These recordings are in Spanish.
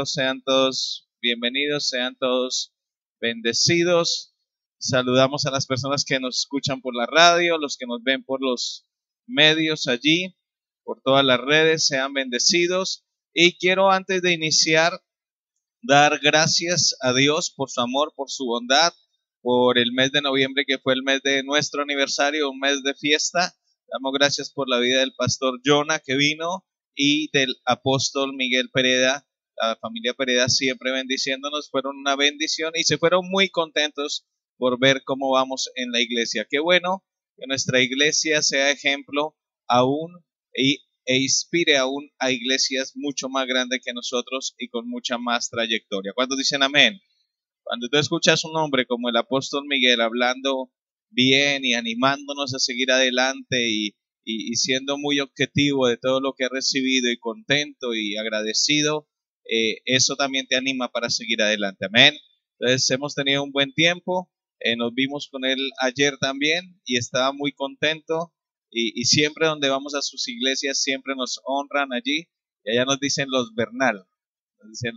Sean todos bienvenidos, sean todos bendecidos. Saludamos a las personas que nos escuchan por la radio, los que nos ven por los medios allí, por todas las redes, sean bendecidos. Y quiero antes de iniciar dar gracias a Dios por su amor, por su bondad, por el mes de noviembre que fue el mes de nuestro aniversario, un mes de fiesta. Damos gracias por la vida del pastor Jonah que vino y del apóstol Miguel Pereda. La familia Pereda siempre bendiciéndonos, fueron una bendición y se fueron muy contentos por ver cómo vamos en la iglesia. Qué bueno que nuestra iglesia sea ejemplo aún e inspire aún a iglesias mucho más grandes que nosotros y con mucha más trayectoria. ¿Cuántos dicen amén? Cuando tú escuchas un hombre como el apóstol Miguel hablando bien y animándonos a seguir adelante y siendo muy objetivo de todo lo que ha recibido y contento y agradecido, eso también te anima para seguir adelante. Amén. Entonces hemos tenido un buen tiempo, nos vimos con él ayer también y estaba muy contento y siempre donde vamos a sus iglesias siempre nos honran allí y allá nos dicen los Bernal. Dicen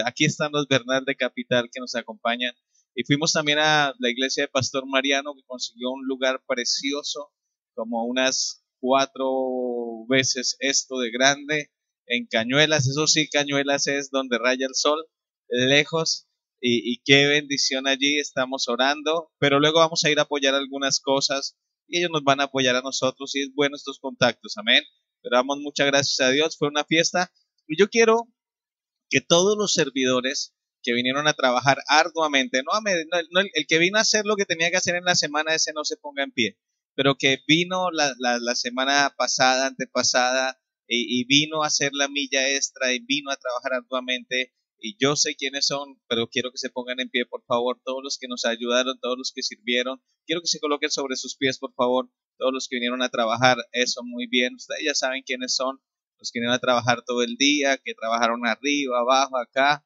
aquí están los Bernal de Capital que nos acompañan. Y fuimos también a la iglesia de Pastor Mariano, que consiguió un lugar precioso, como unas 4 veces esto de grande, en Cañuelas. Eso sí, Cañuelas es donde raya el sol, lejos. Y qué bendición allí, estamos orando. Pero luego vamos a ir a apoyar algunas cosas y ellos nos van a apoyar a nosotros. Y es bueno estos contactos, amén. Pero damos muchas gracias a Dios, fue una fiesta. Y yo quiero que todos los servidores que vinieron a trabajar arduamente, el que vino a hacer lo que tenía que hacer en la semana, ese no se ponga en pie, pero que vino la semana pasada, antepasada, y vino a hacer la milla extra y vino a trabajar arduamente, y yo sé quiénes son, pero quiero que se pongan en pie, por favor, todos los que nos ayudaron, todos los que sirvieron, quiero que se coloquen sobre sus pies, por favor, todos los que vinieron a trabajar, eso muy bien, ustedes ya saben quiénes son, los que vinieron a trabajar todo el día, que trabajaron arriba, abajo, acá,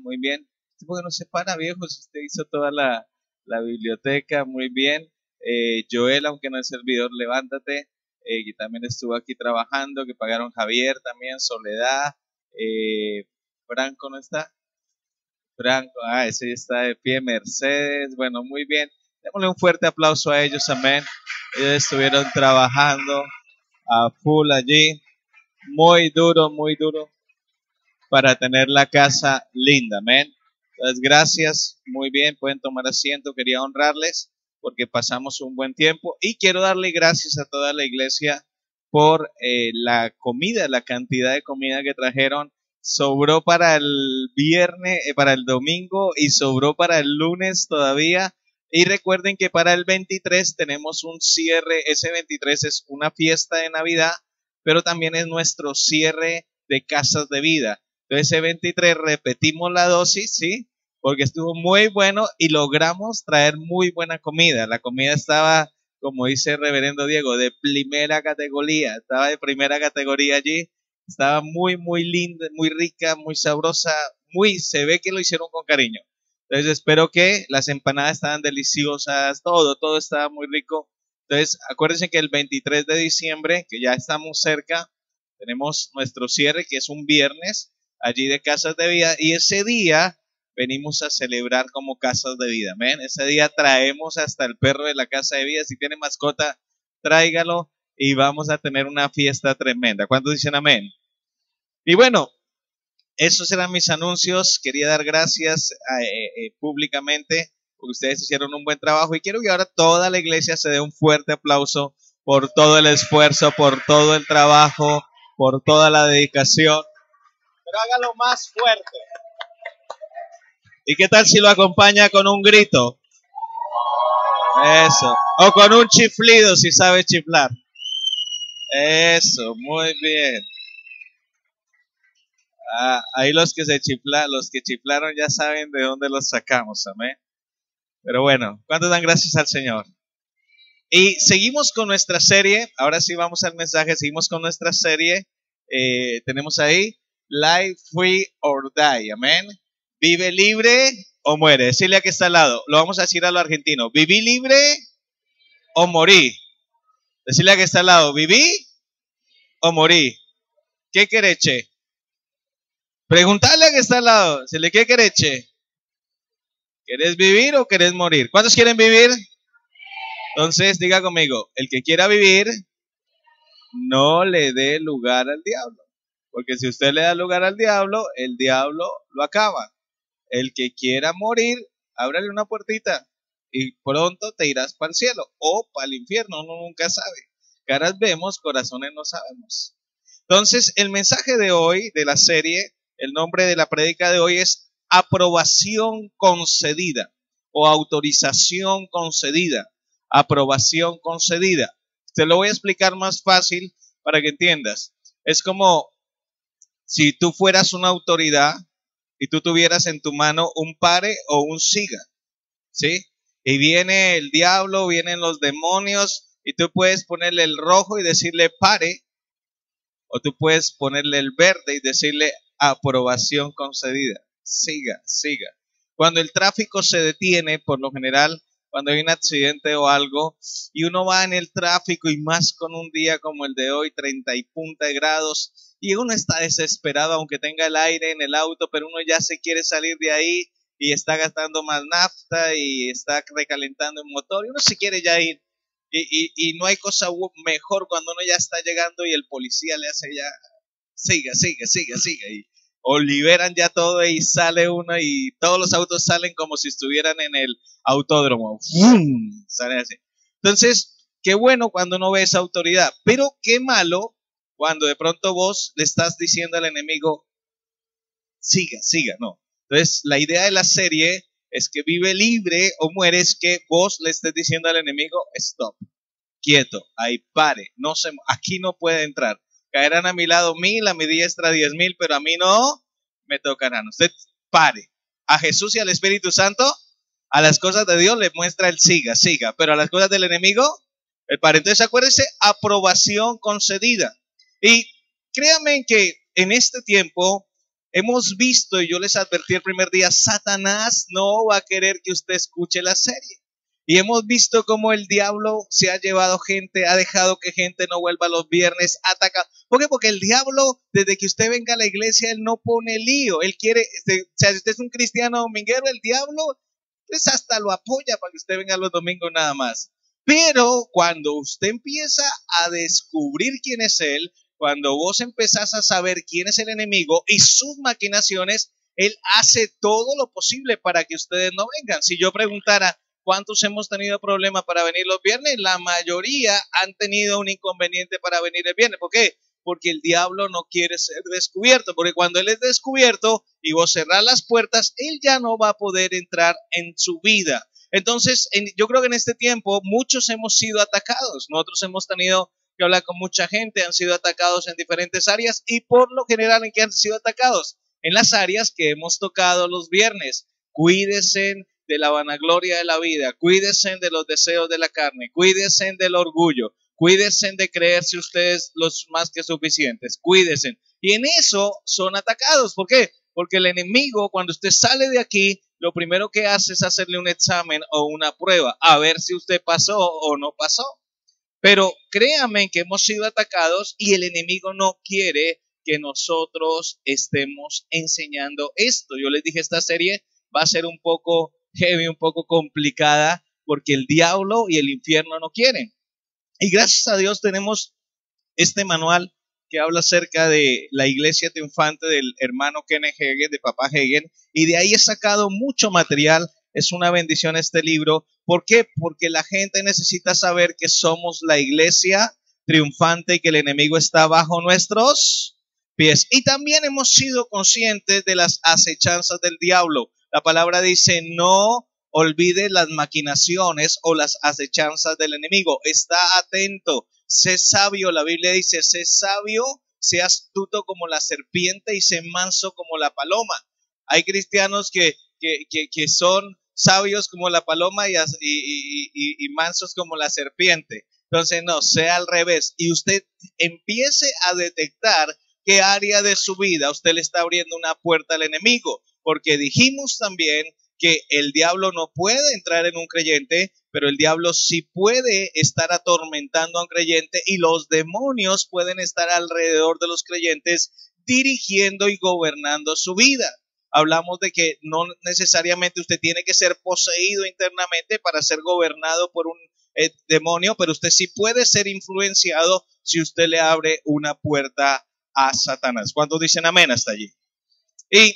muy bien. ¿Por qué no se para, viejo? Si usted hizo toda la biblioteca, muy bien. Joel, aunque no es servidor, levántate, que también estuvo aquí trabajando, que pagaron Javier también, Soledad, Franco no está, Franco, ese ya está de pie, Mercedes, bueno, muy bien. Démosle un fuerte aplauso a ellos, amén. Ellos estuvieron trabajando a full allí, muy duro para tener la casa linda, amén. Entonces, gracias, muy bien, pueden tomar asiento, quería honrarles porque pasamos un buen tiempo y quiero darle gracias a toda la iglesia por la comida, la cantidad de comida que trajeron. Sobró para el viernes, para el domingo y sobró para el lunes todavía. Y recuerden que para el 23 tenemos un cierre, ese 23 es una fiesta de Navidad, pero también es nuestro cierre de casas de vida. Entonces ese 23 repetimos la dosis, ¿sí? Porque estuvo muy bueno y logramos traer muy buena comida. La comida estaba, como dice el reverendo Diego, de primera categoría. Estaba de primera categoría allí. Estaba muy linda, muy rica, muy sabrosa. Se ve que lo hicieron con cariño. Entonces espero que las empanadas estaban deliciosas, todo estaba muy rico. Entonces acuérdense que el 23 de diciembre, que ya estamos cerca, tenemos nuestro cierre, que es un viernes, allí de Casas de Vida, y ese día venimos a celebrar como Casas de Vida, amén. Ese día traemos hasta el perro de la Casa de Vida, si tiene mascota, tráigalo y vamos a tener una fiesta tremenda. ¿Cuántos dicen amén? Y bueno, esos eran mis anuncios, quería dar gracias públicamente porque ustedes hicieron un buen trabajo y quiero que ahora toda la iglesia se dé un fuerte aplauso por todo el esfuerzo, por todo el trabajo, por toda la dedicación. Pero hágalo más fuerte. ¿Y qué tal si lo acompaña con un grito? Eso. O con un chiflido si sabe chiflar. Eso, muy bien. Ahí los que chiflaron ya saben de dónde los sacamos, amén. Pero bueno, ¿cuántos dan gracias al Señor? Y seguimos con nuestra serie. Ahora sí vamos al mensaje. Seguimos con nuestra serie. Tenemos ahí Life Free or Die, amén. Vive libre o muere. Decirle a que está al lado. Lo vamos a decir a lo argentino. Viví libre o morí. Decirle a que está al lado. Viví o morí. ¿Qué querés, che? Preguntarle a que está al lado, ¿se le quiere quereche? ¿Quieres vivir o quieres morir? ¿Cuántos quieren vivir? Entonces diga conmigo, el que quiera vivir, no le dé lugar al diablo. Porque si usted le da lugar al diablo, el diablo lo acaba. El que quiera morir, ábrale una puertita y pronto te irás para el cielo o para el infierno, uno nunca sabe. Caras vemos, corazones no sabemos. Entonces, el mensaje de hoy, de la serie, el nombre de la prédica de hoy es aprobación concedida o autorización concedida. Aprobación concedida. Te lo voy a explicar más fácil para que entiendas. Es como si tú fueras una autoridad y tú tuvieras en tu mano un pare o un siga, ¿sí? Y viene el diablo, vienen los demonios y tú puedes ponerle el rojo y decirle pare, o tú puedes ponerle el verde y decirle aprobación concedida, siga, siga. Cuando el tráfico se detiene, por lo general, cuando hay un accidente o algo, y uno va en el tráfico y más con un día como el de hoy, 30 y punta de grados, y uno está desesperado aunque tenga el aire en el auto, pero uno ya se quiere salir de ahí y está gastando más nafta y está recalentando el motor y uno se quiere ya ir. Y no hay cosa mejor cuando uno ya está llegando y el policía le hace ya, siga, siga, siga, siga. O liberan ya todo y sale uno y todos los autos salen como si estuvieran en el autódromo. ¡Fum! Salen así. Entonces, qué bueno cuando uno ve esa autoridad, pero qué malo cuando de pronto vos le estás diciendo al enemigo, siga, siga, no. Entonces, la idea de la serie es que vive libre o mueres, que vos le estés diciendo al enemigo, stop, quieto, ahí pare, no se, aquí no puede entrar. Caerán a mi lado 1000, a mi diestra 10,000, pero a mí no me tocarán. Usted pare. A Jesús y al Espíritu Santo, a las cosas de Dios le muestra el siga, siga, pero a las cosas del enemigo, el pare. Entonces acuérdese, aprobación concedida. Y créanme que en este tiempo hemos visto, y yo les advertí el primer día, Satanás no va a querer que usted escuche la serie. Y hemos visto cómo el diablo se ha llevado gente, ha dejado que gente no vuelva los viernes, ataca. ¿Por qué? Porque el diablo, desde que usted venga a la iglesia, él no pone lío. Él quiere, o sea, si usted es un cristiano dominguero, el diablo, pues hasta lo apoya para que usted venga los domingos nada más. Pero cuando usted empieza a descubrir quién es él, cuando vos empezás a saber quién es el enemigo y sus maquinaciones, él hace todo lo posible para que ustedes no vengan. Si yo preguntara, ¿cuántos hemos tenido problemas para venir los viernes? La mayoría han tenido un inconveniente para venir el viernes. ¿Por qué? Porque el diablo no quiere ser descubierto. Porque cuando él es descubierto y vos cerrás las puertas, él ya no va a poder entrar en su vida. Entonces, yo creo que en este tiempo muchos hemos sido atacados. Nosotros hemos tenido que hablar con mucha gente, han sido atacados en diferentes áreas y por lo general en qué han sido atacados, en las áreas que hemos tocado los viernes. Cuídense de la vanagloria de la vida, cuídense de los deseos de la carne, cuídense del orgullo, cuídense de creerse ustedes los más que suficientes, cuídense. Y en eso son atacados. ¿Por qué? Porque el enemigo, cuando usted sale de aquí, lo primero que hace es hacerle un examen o una prueba, a ver si usted pasó o no pasó. Pero créanme que hemos sido atacados y el enemigo no quiere que nosotros estemos enseñando esto. Yo les dije, esta serie va a ser un poco heavy, un poco complicada, porque el diablo y el infierno no quieren. Y gracias a Dios tenemos este manual que habla acerca de la iglesia triunfante del hermano Kenneth Hagin, de papá Hagin, y de ahí he sacado mucho material. Es una bendición este libro. ¿Por qué? Porque la gente necesita saber que somos la iglesia triunfante y que el enemigo está bajo nuestros pies. Y también hemos sido conscientes de las acechanzas del diablo. La palabra dice, no olvide las maquinaciones o las acechanzas del enemigo. Está atento, sé sabio. La Biblia dice, sé sabio, sé astuto como la serpiente y sé manso como la paloma. Hay cristianos que son sabios como la paloma y mansos como la serpiente. Entonces no, sea al revés. Y usted empiece a detectar qué área de su vida usted le está abriendo una puerta al enemigo. Porque dijimos también que el diablo no puede entrar en un creyente, pero el diablo sí puede estar atormentando a un creyente y los demonios pueden estar alrededor de los creyentes dirigiendo y gobernando su vida. Hablamos de que no necesariamente usted tiene que ser poseído internamente para ser gobernado por un demonio, pero usted sí puede ser influenciado si usted le abre una puerta a Satanás. ¿Cuántos dicen amén hasta allí? Y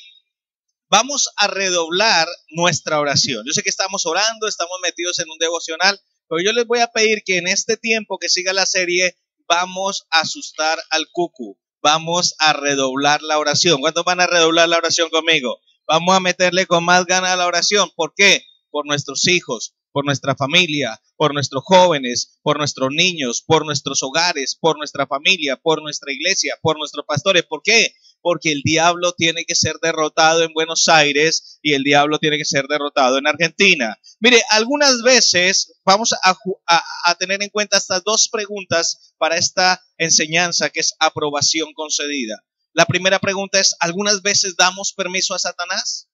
vamos a redoblar nuestra oración. Yo sé que estamos orando, estamos metidos en un devocional, pero yo les voy a pedir que en este tiempo que siga la serie, vamos a asustar al cucu. Vamos a redoblar la oración. ¿Cuántos van a redoblar la oración conmigo? Vamos a meterle con más ganas a la oración. ¿Por qué? Por nuestros hijos, por nuestra familia, por nuestros jóvenes, por nuestros niños, por nuestros hogares, por nuestra familia, por nuestra iglesia, por nuestros pastores. ¿Por qué? Porque el diablo tiene que ser derrotado en Buenos Aires y el diablo tiene que ser derrotado en Argentina. Mire, algunas veces vamos a tener en cuenta estas dos preguntas para esta enseñanza que es aprobación concedida. La primera pregunta es, ¿algunas veces damos permiso a Satanás?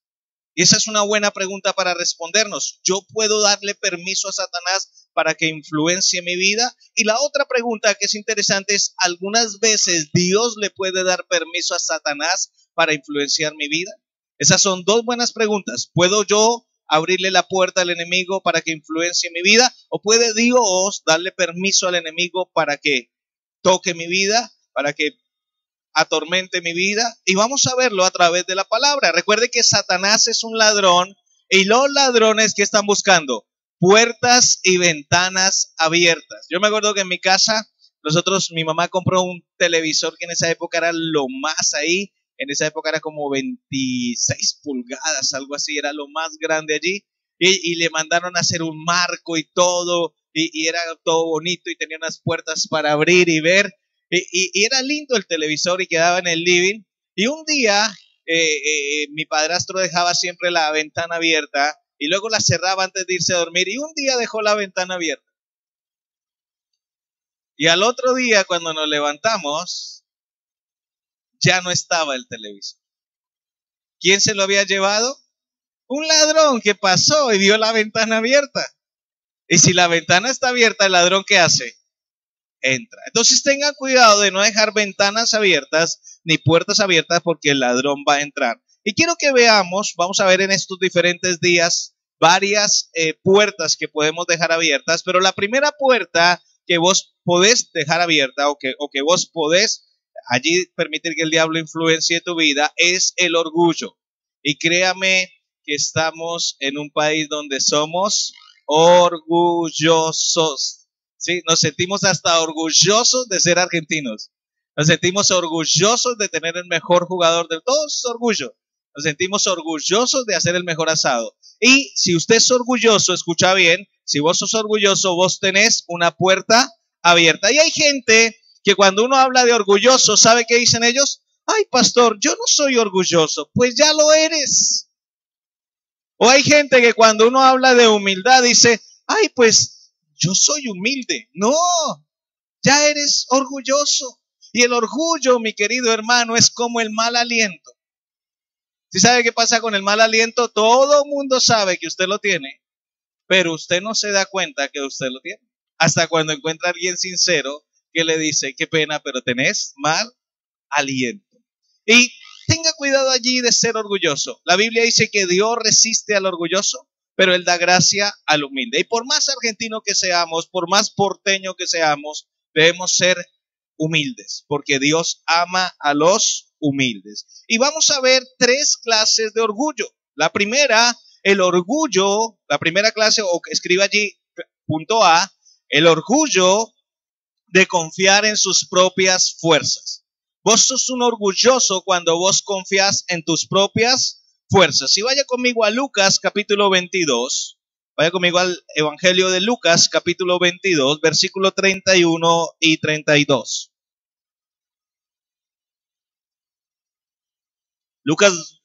Y esa es una buena pregunta para respondernos. ¿Yo puedo darle permiso a Satanás para que influencie mi vida? Y la otra pregunta que es interesante es, ¿algunas veces Dios le puede dar permiso a Satanás para influenciar mi vida? Esas son dos buenas preguntas. ¿Puedo yo abrirle la puerta al enemigo para que influencie mi vida? ¿O puede Dios darle permiso al enemigo para que toque mi vida, para que atormente mi vida? Y vamos a verlo a través de la palabra. Recuerde que Satanás es un ladrón y los ladrones que están buscando puertas y ventanas abiertas. Yo me acuerdo que en mi casa mi mamá compró un televisor que en esa época era lo más ahí. En esa época era como 26 pulgadas, algo así, era lo más grande allí. Y le mandaron a hacer un marco y todo, y era todo bonito y tenía unas puertas para abrir y ver. Y era lindo el televisor y quedaba en el living. Y un día mi padrastro dejaba siempre la ventana abierta y luego la cerraba antes de irse a dormir. Y un día dejó la ventana abierta. Y al otro día, cuando nos levantamos, ya no estaba el televisor. ¿Quién se lo había llevado? Un ladrón que pasó y vio la ventana abierta. Y si la ventana está abierta, ¿el ladrón qué hace? Entra. Entonces tengan cuidado de no dejar ventanas abiertas ni puertas abiertas porque el ladrón va a entrar. Y quiero que veamos, vamos a ver en estos diferentes días varias puertas que podemos dejar abiertas, pero la primera puerta que vos podés dejar abierta o que vos podés allí permitir que el diablo influencie tu vida es el orgullo. Y créame que estamos en un país donde somos orgullosos. ¿Sí? Nos sentimos hasta orgullosos de ser argentinos. Nos sentimos orgullosos de tener el mejor jugador del todo. Es orgullo. Nos sentimos orgullosos de hacer el mejor asado. Y si usted es orgulloso, escucha bien, si vos sos orgulloso, vos tenés una puerta abierta. Y hay gente que cuando uno habla de orgulloso, ¿sabe qué dicen ellos? Ay, pastor, yo no soy orgulloso. Pues ya lo eres. O hay gente que cuando uno habla de humildad dice, ay, pues yo soy humilde. No, ya eres orgulloso. Y el orgullo, mi querido hermano, es como el mal aliento. ¿Sí sabe qué pasa con el mal aliento? Todo el mundo sabe que usted lo tiene, pero usted no se da cuenta que usted lo tiene. Hasta cuando encuentra a alguien sincero que le dice, qué pena, pero tenés mal aliento. Y tenga cuidado allí de ser orgulloso. La Biblia dice que Dios resiste al orgulloso, pero Él da gracia al humilde. Y por más argentino que seamos, por más porteño que seamos, debemos ser humildes, porque Dios ama a los humildes. Y vamos a ver tres clases de orgullo. La primera, el orgullo, la primera clase, o escriba allí, punto A, el orgullo de confiar en sus propias fuerzas. Vos sos un orgulloso cuando vos confías en tus propias fuerzas. Si vaya conmigo a Lucas capítulo 22, vaya conmigo al Evangelio de Lucas capítulo 22, versículo 31 y 32. Lucas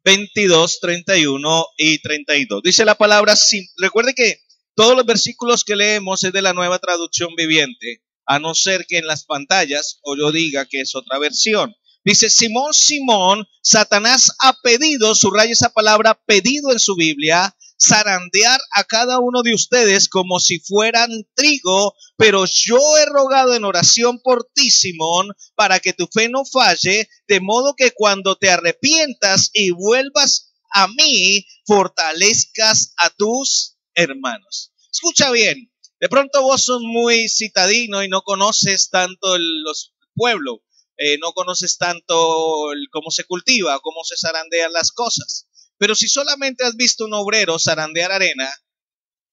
22, 31 y 32. Dice la palabra, recuerde que todos los versículos que leemos es de la Nueva Traducción Viviente, a no ser que en las pantallas o yo diga que es otra versión. Dice, Simón, Simón, Satanás ha pedido, subraya esa palabra pedido en su Biblia, zarandear a cada uno de ustedes como si fueran trigo, pero yo he rogado en oración por ti, Simón, para que tu fe no falle, de modo que cuando te arrepientas y vuelvas a mí, fortalezcas a tus hermanos. Escucha bien, de pronto vos sos muy citadino y no conoces tanto los pueblos, no conoces tanto cómo se cultiva, cómo se zarandean las cosas. Pero si solamente has visto un obrero zarandear arena,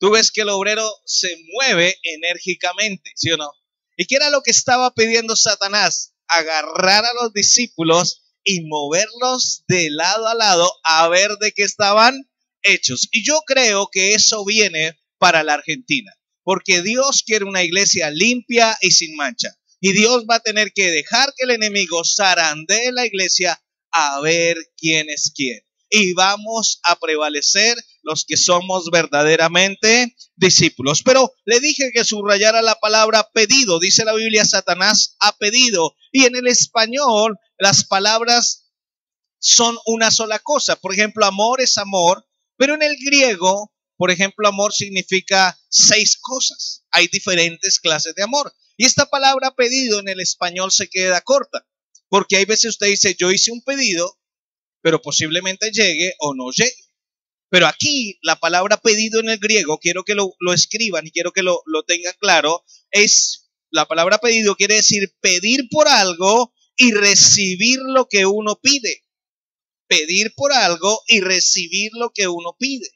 tú ves que el obrero se mueve enérgicamente, ¿sí o no? ¿Y qué era lo que estaba pidiendo Satanás? Agarrar a los discípulos y moverlos de lado a lado a ver de qué estaban hechos. Y yo creo que eso viene para la Argentina, porque Dios quiere una iglesia limpia y sin mancha. Y Dios va a tener que dejar que el enemigo zarandee la iglesia a ver quién es quién. Y vamos a prevalecer los que somos verdaderamente discípulos. Pero le dije que subrayara la palabra pedido. Dice la Biblia, Satanás ha pedido. Y en el español las palabras son una sola cosa. Por ejemplo, amor es amor, pero en el griego, por ejemplo, amor significa 6 cosas. Hay diferentes clases de amor. Y esta palabra pedido en el español se queda corta, porque hay veces usted dice, yo hice un pedido, pero posiblemente llegue o no llegue. Pero aquí la palabra pedido en el griego, quiero que lo escriban y quiero que lo tengan claro, la palabra pedido quiere decir pedir por algo y recibir lo que uno pide. Pedir por algo y recibir lo que uno pide.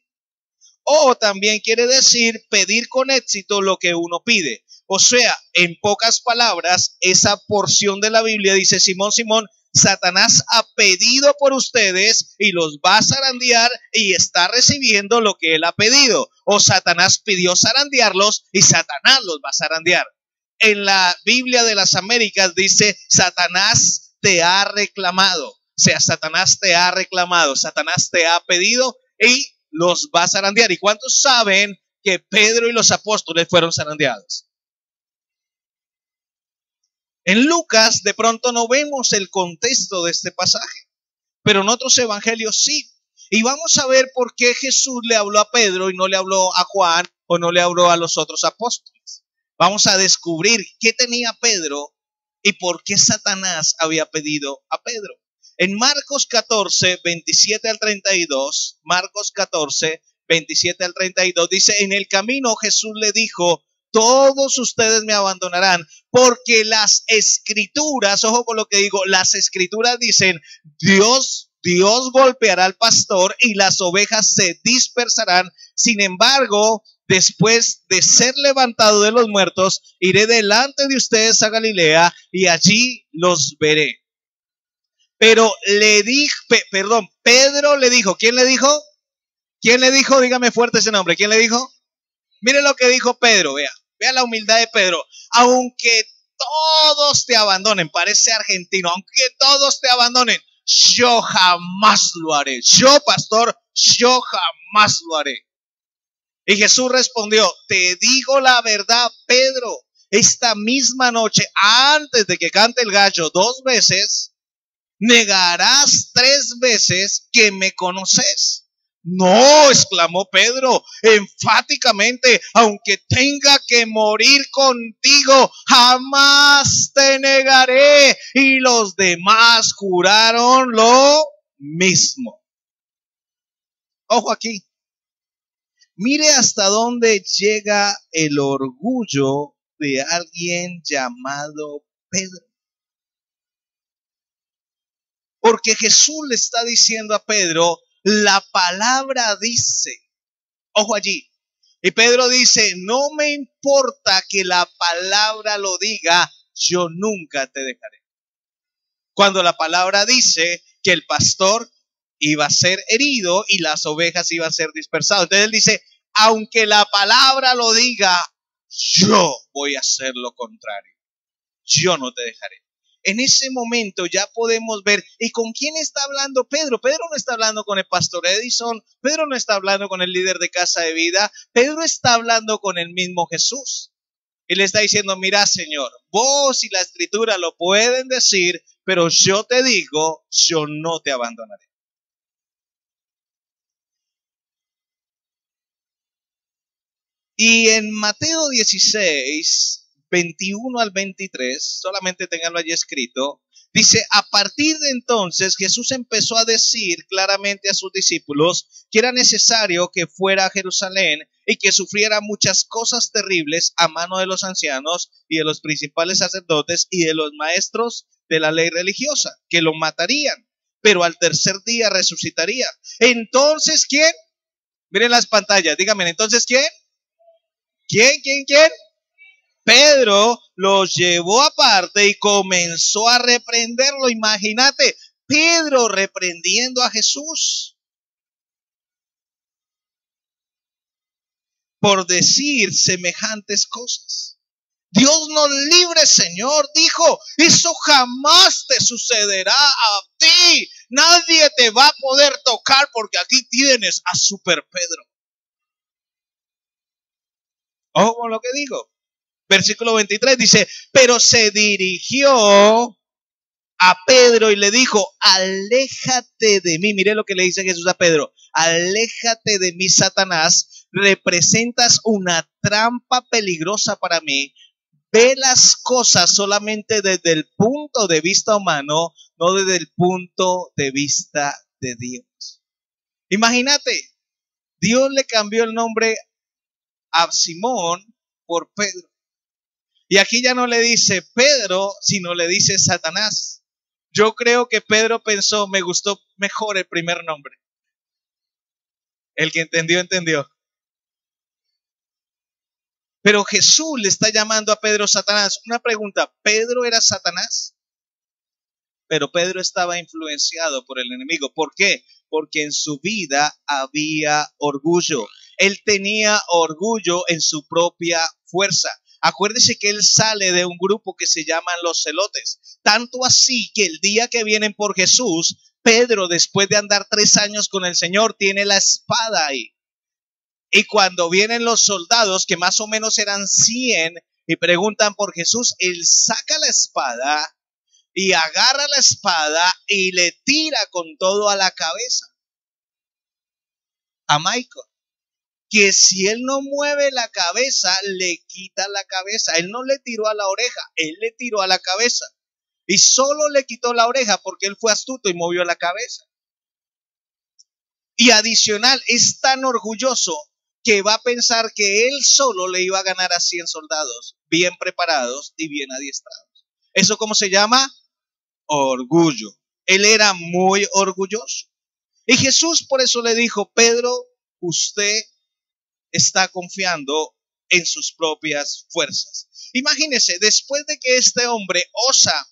O también quiere decir pedir con éxito lo que uno pide. O sea, en pocas palabras, esa porción de la Biblia dice, Simón, Simón, Satanás ha pedido por ustedes y los va a zarandear y está recibiendo lo que él ha pedido. O Satanás pidió zarandearlos y Satanás los va a zarandear. En la Biblia de las Américas dice, Satanás te ha reclamado. O sea, Satanás te ha reclamado, Satanás te ha pedido y los va a zarandear. ¿Y cuántos saben que Pedro y los apóstoles fueron zarandeados? En Lucas de pronto no vemos el contexto de este pasaje, pero en otros evangelios sí. Y vamos a ver por qué Jesús le habló a Pedro y no le habló a Juan o no le habló a los otros apóstoles. Vamos a descubrir qué tenía Pedro y por qué Satanás había pedido a Pedro. En Marcos 14, 27 al 32, Marcos 14, 27 al 32, dice, en el camino Jesús le dijo, todos ustedes me abandonarán, porque las escrituras, ojo con lo que digo, las escrituras dicen, Dios golpeará al pastor y las ovejas se dispersarán. Sin embargo, después de ser levantado de los muertos, iré delante de ustedes a Galilea y allí los veré. Pero Pedro le dijo, ¿quién le dijo? ¿Quién le dijo? Dígame fuerte ese nombre, ¿quién le dijo? Mire lo que dijo Pedro, vea la humildad de Pedro. Aunque todos te abandonen, parece argentino, aunque todos te abandonen, yo jamás lo haré. Yo, pastor, yo jamás lo haré. Y Jesús respondió, te digo la verdad, Pedro, esta misma noche, antes de que cante el gallo 2 veces, negarás 3 veces que me conoces. No, exclamó Pedro enfáticamente, aunque tenga que morir contigo, jamás te negaré. Y los demás juraron lo mismo. Ojo aquí. Mire hasta dónde llega el orgullo de alguien llamado Pedro. Porque Jesús le está diciendo a Pedro, la palabra dice, ojo allí, y Pedro dice, no me importa que la palabra lo diga, yo nunca te dejaré. Cuando la palabra dice que el pastor iba a ser herido y las ovejas iban a ser dispersadas. Entonces él dice, aunque la palabra lo diga, yo voy a hacer lo contrario. Yo no te dejaré. En ese momento ya podemos ver, ¿y con quién está hablando Pedro? Pedro no está hablando con el pastor Edison, Pedro no está hablando con el líder de Casa de Vida, Pedro está hablando con el mismo Jesús. Y le está diciendo, mira Señor, vos y la escritura lo pueden decir, pero yo te digo, yo no te abandonaré. Y en Mateo 16, 21 al 23, solamente tenganlo allí escrito, dice: a partir de entonces Jesús empezó a decir claramente a sus discípulos que era necesario que fuera a Jerusalén y que sufriera muchas cosas terribles a mano de los ancianos y de los principales sacerdotes y de los maestros de la ley religiosa, que lo matarían, pero al tercer día resucitaría. Entonces, ¿quién? Miren las pantallas, díganme, entonces, ¿quién? ¿Quién? Pedro los llevó aparte y comenzó a reprenderlo. Imagínate, Pedro reprendiendo a Jesús por decir semejantes cosas. Dios nos libre, Señor, dijo, eso jamás te sucederá a ti. Nadie te va a poder tocar porque aquí tienes a Super Pedro. Ojo con lo que digo. Versículo 23 dice: pero se dirigió a Pedro y le dijo: aléjate de mí. Mire lo que le dice Jesús a Pedro: aléjate de mí, Satanás, representas una trampa peligrosa para mí. Ve las cosas solamente desde el punto de vista humano, no desde el punto de vista de Dios. Imagínate, Dios le cambió el nombre a Simón por Pedro. Y aquí ya no le dice Pedro, sino le dice Satanás. Yo creo que Pedro pensó: me gustó mejor el primer nombre. El que entendió, entendió. Pero Jesús le está llamando a Pedro Satanás. Una pregunta: ¿Pedro era Satanás? Pero Pedro estaba influenciado por el enemigo. ¿Por qué? Porque en su vida había orgullo. Él tenía orgullo en su propia fuerza. Acuérdese que él sale de un grupo que se llaman los celotes. Tanto así que el día que vienen por Jesús, Pedro, después de andar 3 años con el Señor, tiene la espada ahí. Y cuando vienen los soldados, que más o menos eran 100, y preguntan por Jesús, él saca la espada y agarra la espada y le tira con todo a la cabeza a Michael. Que si él no mueve la cabeza, le quita la cabeza. Él no le tiró a la oreja, él le tiró a la cabeza. Y solo le quitó la oreja porque él fue astuto y movió la cabeza. Y adicional, es tan orgulloso que va a pensar que él solo le iba a ganar a 100 soldados, bien preparados y bien adiestrados. ¿Eso cómo se llama? Orgullo. Él era muy orgulloso. Y Jesús por eso le dijo: Pedro, usted está confiando en sus propias fuerzas. Imagínese, después de que este hombre osa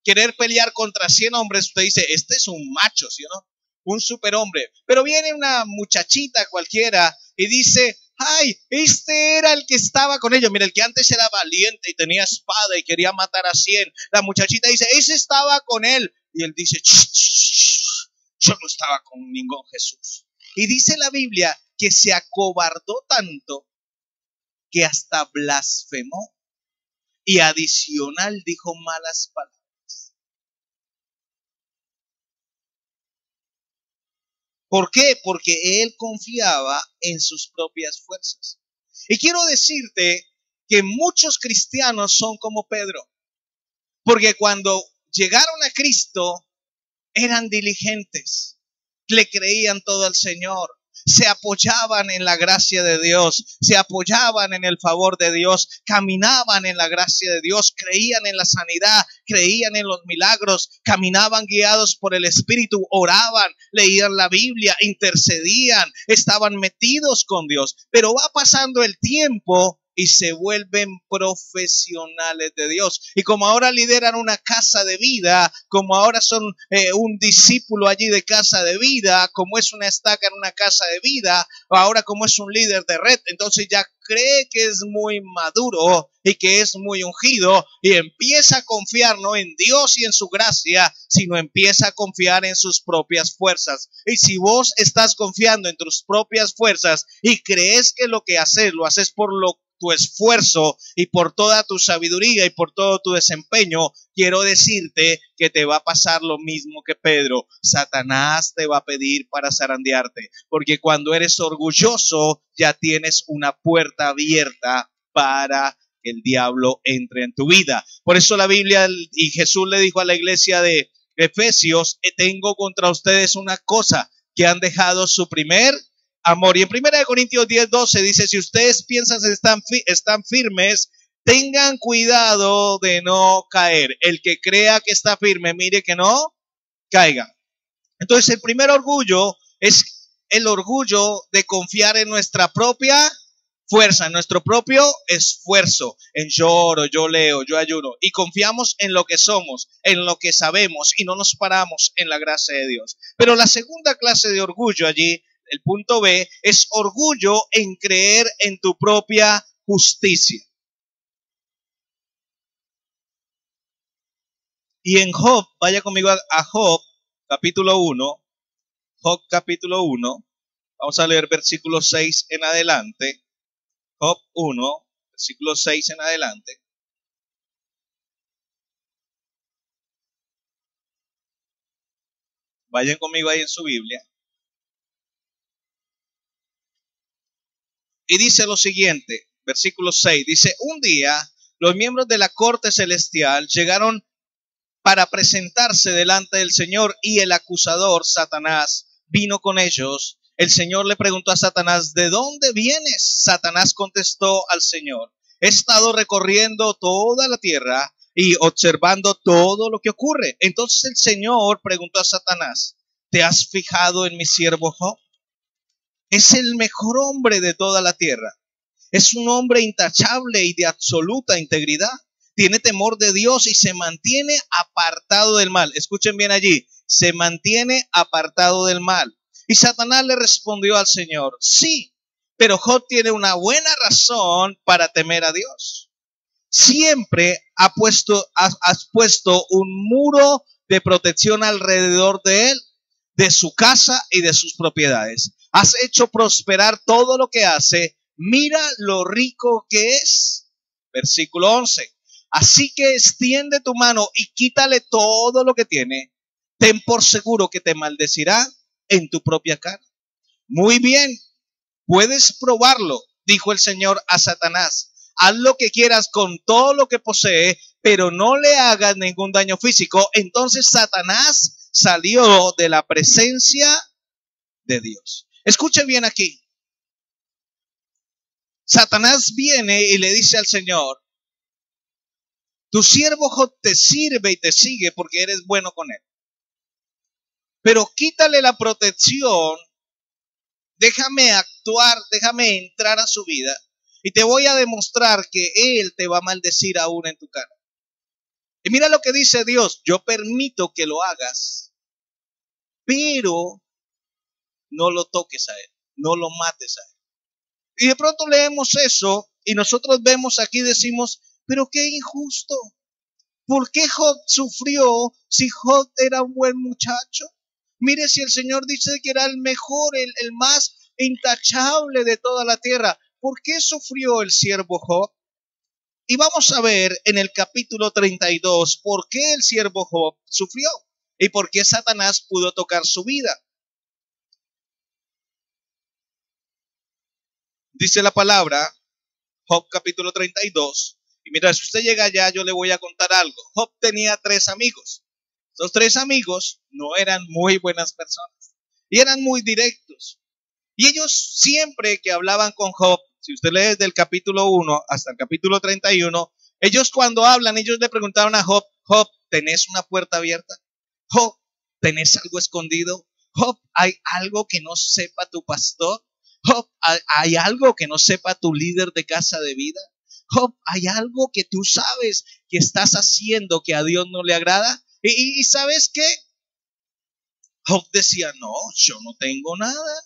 querer pelear contra 100 hombres, usted dice: este es un macho, ¿sí o no? Un superhombre. Pero viene una muchachita cualquiera y dice: ay, este era el que estaba con ellos. Mira, el que antes era valiente y tenía espada y quería matar a 100. La muchachita dice: ese estaba con él. Y él dice: yo no estaba con ningún Jesús. Y dice la Biblia que se acobardó tanto que hasta blasfemó y adicional dijo malas palabras. ¿Por qué? Porque él confiaba en sus propias fuerzas. Y quiero decirte que muchos cristianos son como Pedro, porque cuando llegaron a Cristo eran diligentes, le creían todo al Señor, se apoyaban en la gracia de Dios, se apoyaban en el favor de Dios, caminaban en la gracia de Dios, creían en la sanidad, creían en los milagros, caminaban guiados por el Espíritu, oraban, leían la Biblia, intercedían, estaban metidos con Dios. Pero va pasando el tiempo y se vuelven profesionales de Dios. Y como ahora lideran una casa de vida, como ahora son un discípulo allí de casa de vida, como es una estaca en una casa de vida, ahora como es un líder de red, entonces ya cree que es muy maduro y que es muy ungido y empieza a confiar no en Dios y en su gracia, sino empieza a confiar en sus propias fuerzas. Y si vos estás confiando en tus propias fuerzas y crees que lo que haces lo haces por lo tu esfuerzo y por toda tu sabiduría y por todo tu desempeño, quiero decirte que te va a pasar lo mismo que Pedro. Satanás te va a pedir para zarandearte, porque cuando eres orgulloso ya tienes una puerta abierta para que el diablo entre en tu vida. Por eso la Biblia y Jesús le dijo a la iglesia de Efesios: tengo contra ustedes una cosa, que han dejado su primer amor. Y en 1 Corintios 10:12 dice: si ustedes piensan que están firmes, tengan cuidado de no caer. El que crea que está firme, mire que no caiga. Entonces el primer orgullo es el orgullo de confiar en nuestra propia fuerza, en nuestro propio esfuerzo, en yo oro, yo leo, yo ayuno, y confiamos en lo que somos, en lo que sabemos, y no nos paramos en la gracia de Dios. Pero la segunda clase de orgullo allí, el punto B, es orgullo en creer en tu propia justicia. Y en Job, vaya conmigo a Job capítulo 1, Job capítulo 1, vamos a leer versículo 6 en adelante. Job 1, versículo 6 en adelante. Vayan conmigo ahí en su Biblia. Y dice lo siguiente, versículo 6, dice: un día los miembros de la corte celestial llegaron para presentarse delante del Señor, y el acusador, Satanás, vino con ellos. El Señor le preguntó a Satanás: ¿de dónde vienes? Satanás contestó al Señor: he estado recorriendo toda la tierra y observando todo lo que ocurre. Entonces el Señor preguntó a Satanás: ¿te has fijado en mi siervo Job? Es el mejor hombre de toda la tierra. Es un hombre intachable y de absoluta integridad. Tiene temor de Dios y se mantiene apartado del mal. Escuchen bien allí: se mantiene apartado del mal. Y Satanás le respondió al Señor: sí, pero Job tiene una buena razón para temer a Dios. Siempre has puesto un muro de protección alrededor de él, de su casa y de sus propiedades. Has hecho prosperar todo lo que hace. Mira lo rico que es. Versículo 11. Así que extiende tu mano y quítale todo lo que tiene. Ten por seguro que te maldecirá en tu propia cara. Muy bien, puedes probarlo, dijo el Señor a Satanás. Haz lo que quieras con todo lo que posee, pero no le hagas ningún daño físico. Entonces Satanás salió de la presencia de Dios. Escuche bien aquí. Satanás viene y le dice al Señor: tu siervo Job te sirve y te sigue porque eres bueno con él. Pero quítale la protección, déjame actuar, déjame entrar a su vida y te voy a demostrar que él te va a maldecir aún en tu cara. Y mira lo que dice Dios: yo permito que lo hagas, pero no lo toques a él, no lo mates a él. Y de pronto leemos eso y nosotros vemos aquí y decimos: pero qué injusto. ¿Por qué Job sufrió si Job era un buen muchacho? Mire, si el Señor dice que era el mejor, el más intachable de toda la tierra, ¿por qué sufrió el siervo Job? Y vamos a ver en el capítulo 32 por qué el siervo Job sufrió y por qué Satanás pudo tocar su vida. Dice la palabra, Job capítulo 32. Y mientras usted llega allá, yo le voy a contar algo. Job tenía 3 amigos. Esos 3 amigos no eran muy buenas personas y eran muy directos. Y ellos siempre que hablaban con Job, si usted lee desde el capítulo 1 hasta el capítulo 31, ellos cuando hablan, ellos le preguntaron a Job: Job, ¿tenés una puerta abierta? Job, ¿tenés algo escondido? Job, ¿hay algo que no sepa tu pastor? Job, ¿hay algo que no sepa tu líder de casa de vida? Job, ¿hay algo que tú sabes que estás haciendo que a Dios no le agrada? ¿Y sabes qué? Job decía: no, yo no tengo nada.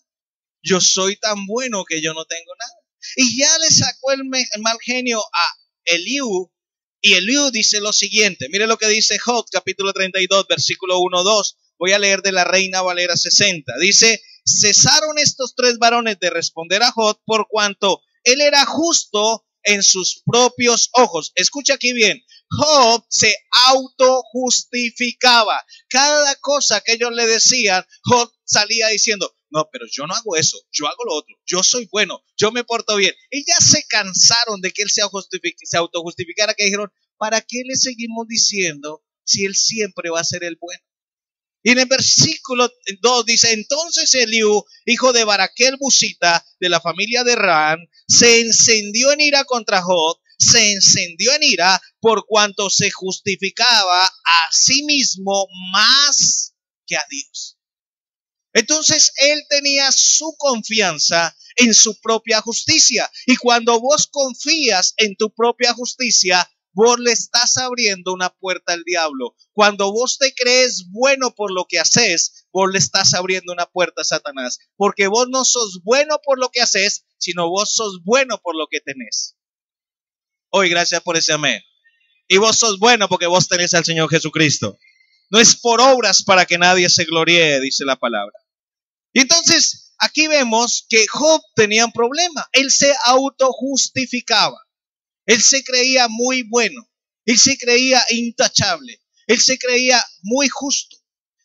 Yo soy tan bueno que yo no tengo nada. Y ya le sacó el mal genio a Eliú. Y Eliú dice lo siguiente. Mire lo que dice Job capítulo 32 versículo 1-2. Voy a leer de la Reina Valera 60. Dice: cesaron estos 3 varones de responder a Job por cuanto él era justo en sus propios ojos. Escucha aquí bien. Job se autojustificaba. Cada cosa que ellos le decían, Job salía diciendo, no, pero yo no hago eso, yo hago lo otro, yo soy bueno, yo me porto bien. Y ya se cansaron de que él se autojustificara, que dijeron, ¿para qué le seguimos diciendo si él siempre va a ser el bueno? Y en el versículo 2 dice, entonces Eliú, hijo de Baraquel Busita, de la familia de Ran, se encendió en ira contra Job, se encendió en ira por cuanto se justificaba a sí mismo más que a Dios. Entonces él tenía su confianza en su propia justicia. Y cuando vos confías en tu propia justicia, vos le estás abriendo una puerta al diablo. Cuando vos te crees bueno por lo que haces, vos le estás abriendo una puerta a Satanás. Porque vos no sos bueno por lo que haces, sino vos sos bueno por lo que tenés. Hoy, gracias por ese amén. Y vos sos bueno porque vos tenés al Señor Jesucristo. No es por obras para que nadie se gloríe, dice la palabra. Y entonces, aquí vemos que Job tenía un problema. Él se autojustificaba. Él se creía muy bueno. Él se creía intachable. Él se creía muy justo.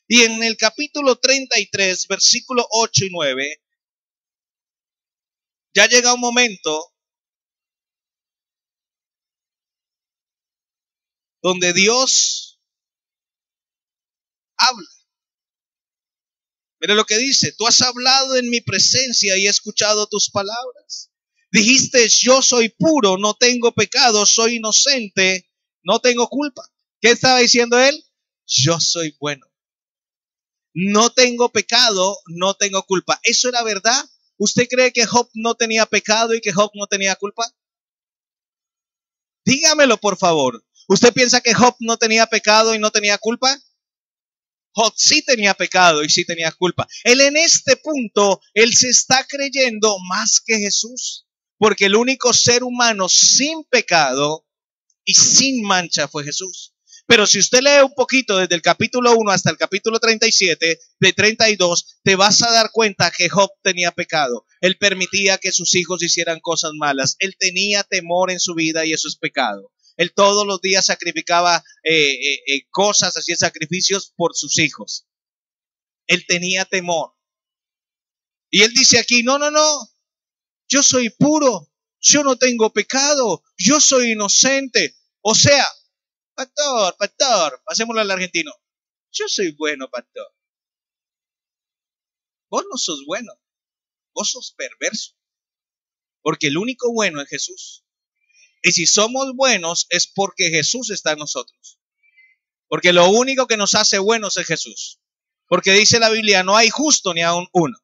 Y en el capítulo 33, versículo 8 y 9, ya llega un momento donde Dios habla. Mira lo que dice, tú has hablado en mi presencia y he escuchado tus palabras. Dijiste, yo soy puro, no tengo pecado, soy inocente, no tengo culpa. ¿Qué estaba diciendo él? Yo soy bueno. No tengo pecado, no tengo culpa. ¿Eso era verdad? ¿Usted cree que Job no tenía pecado y que Job no tenía culpa? Dígamelo, por favor. ¿Usted piensa que Job no tenía pecado y no tenía culpa? Job sí tenía pecado y sí tenía culpa. Él en este punto, él se está creyendo más que Jesús. Porque el único ser humano sin pecado y sin mancha fue Jesús. Pero si usted lee un poquito desde el capítulo 1 hasta el capítulo 37, de 32, te vas a dar cuenta que Job tenía pecado. Él permitía que sus hijos hicieran cosas malas. Él tenía temor en su vida y eso es pecado. Él todos los días sacrificaba cosas, hacía sacrificios por sus hijos. Él tenía temor. Y él dice aquí, no, yo soy puro, yo no tengo pecado, yo soy inocente. O sea, pastor, pasémoslo al argentino. Yo soy bueno, pastor. Vos no sos bueno, vos sos perverso. Porque el único bueno es Jesús. Y si somos buenos es porque Jesús está en nosotros. Porque lo único que nos hace buenos es Jesús. Porque dice la Biblia, no hay justo ni aun uno.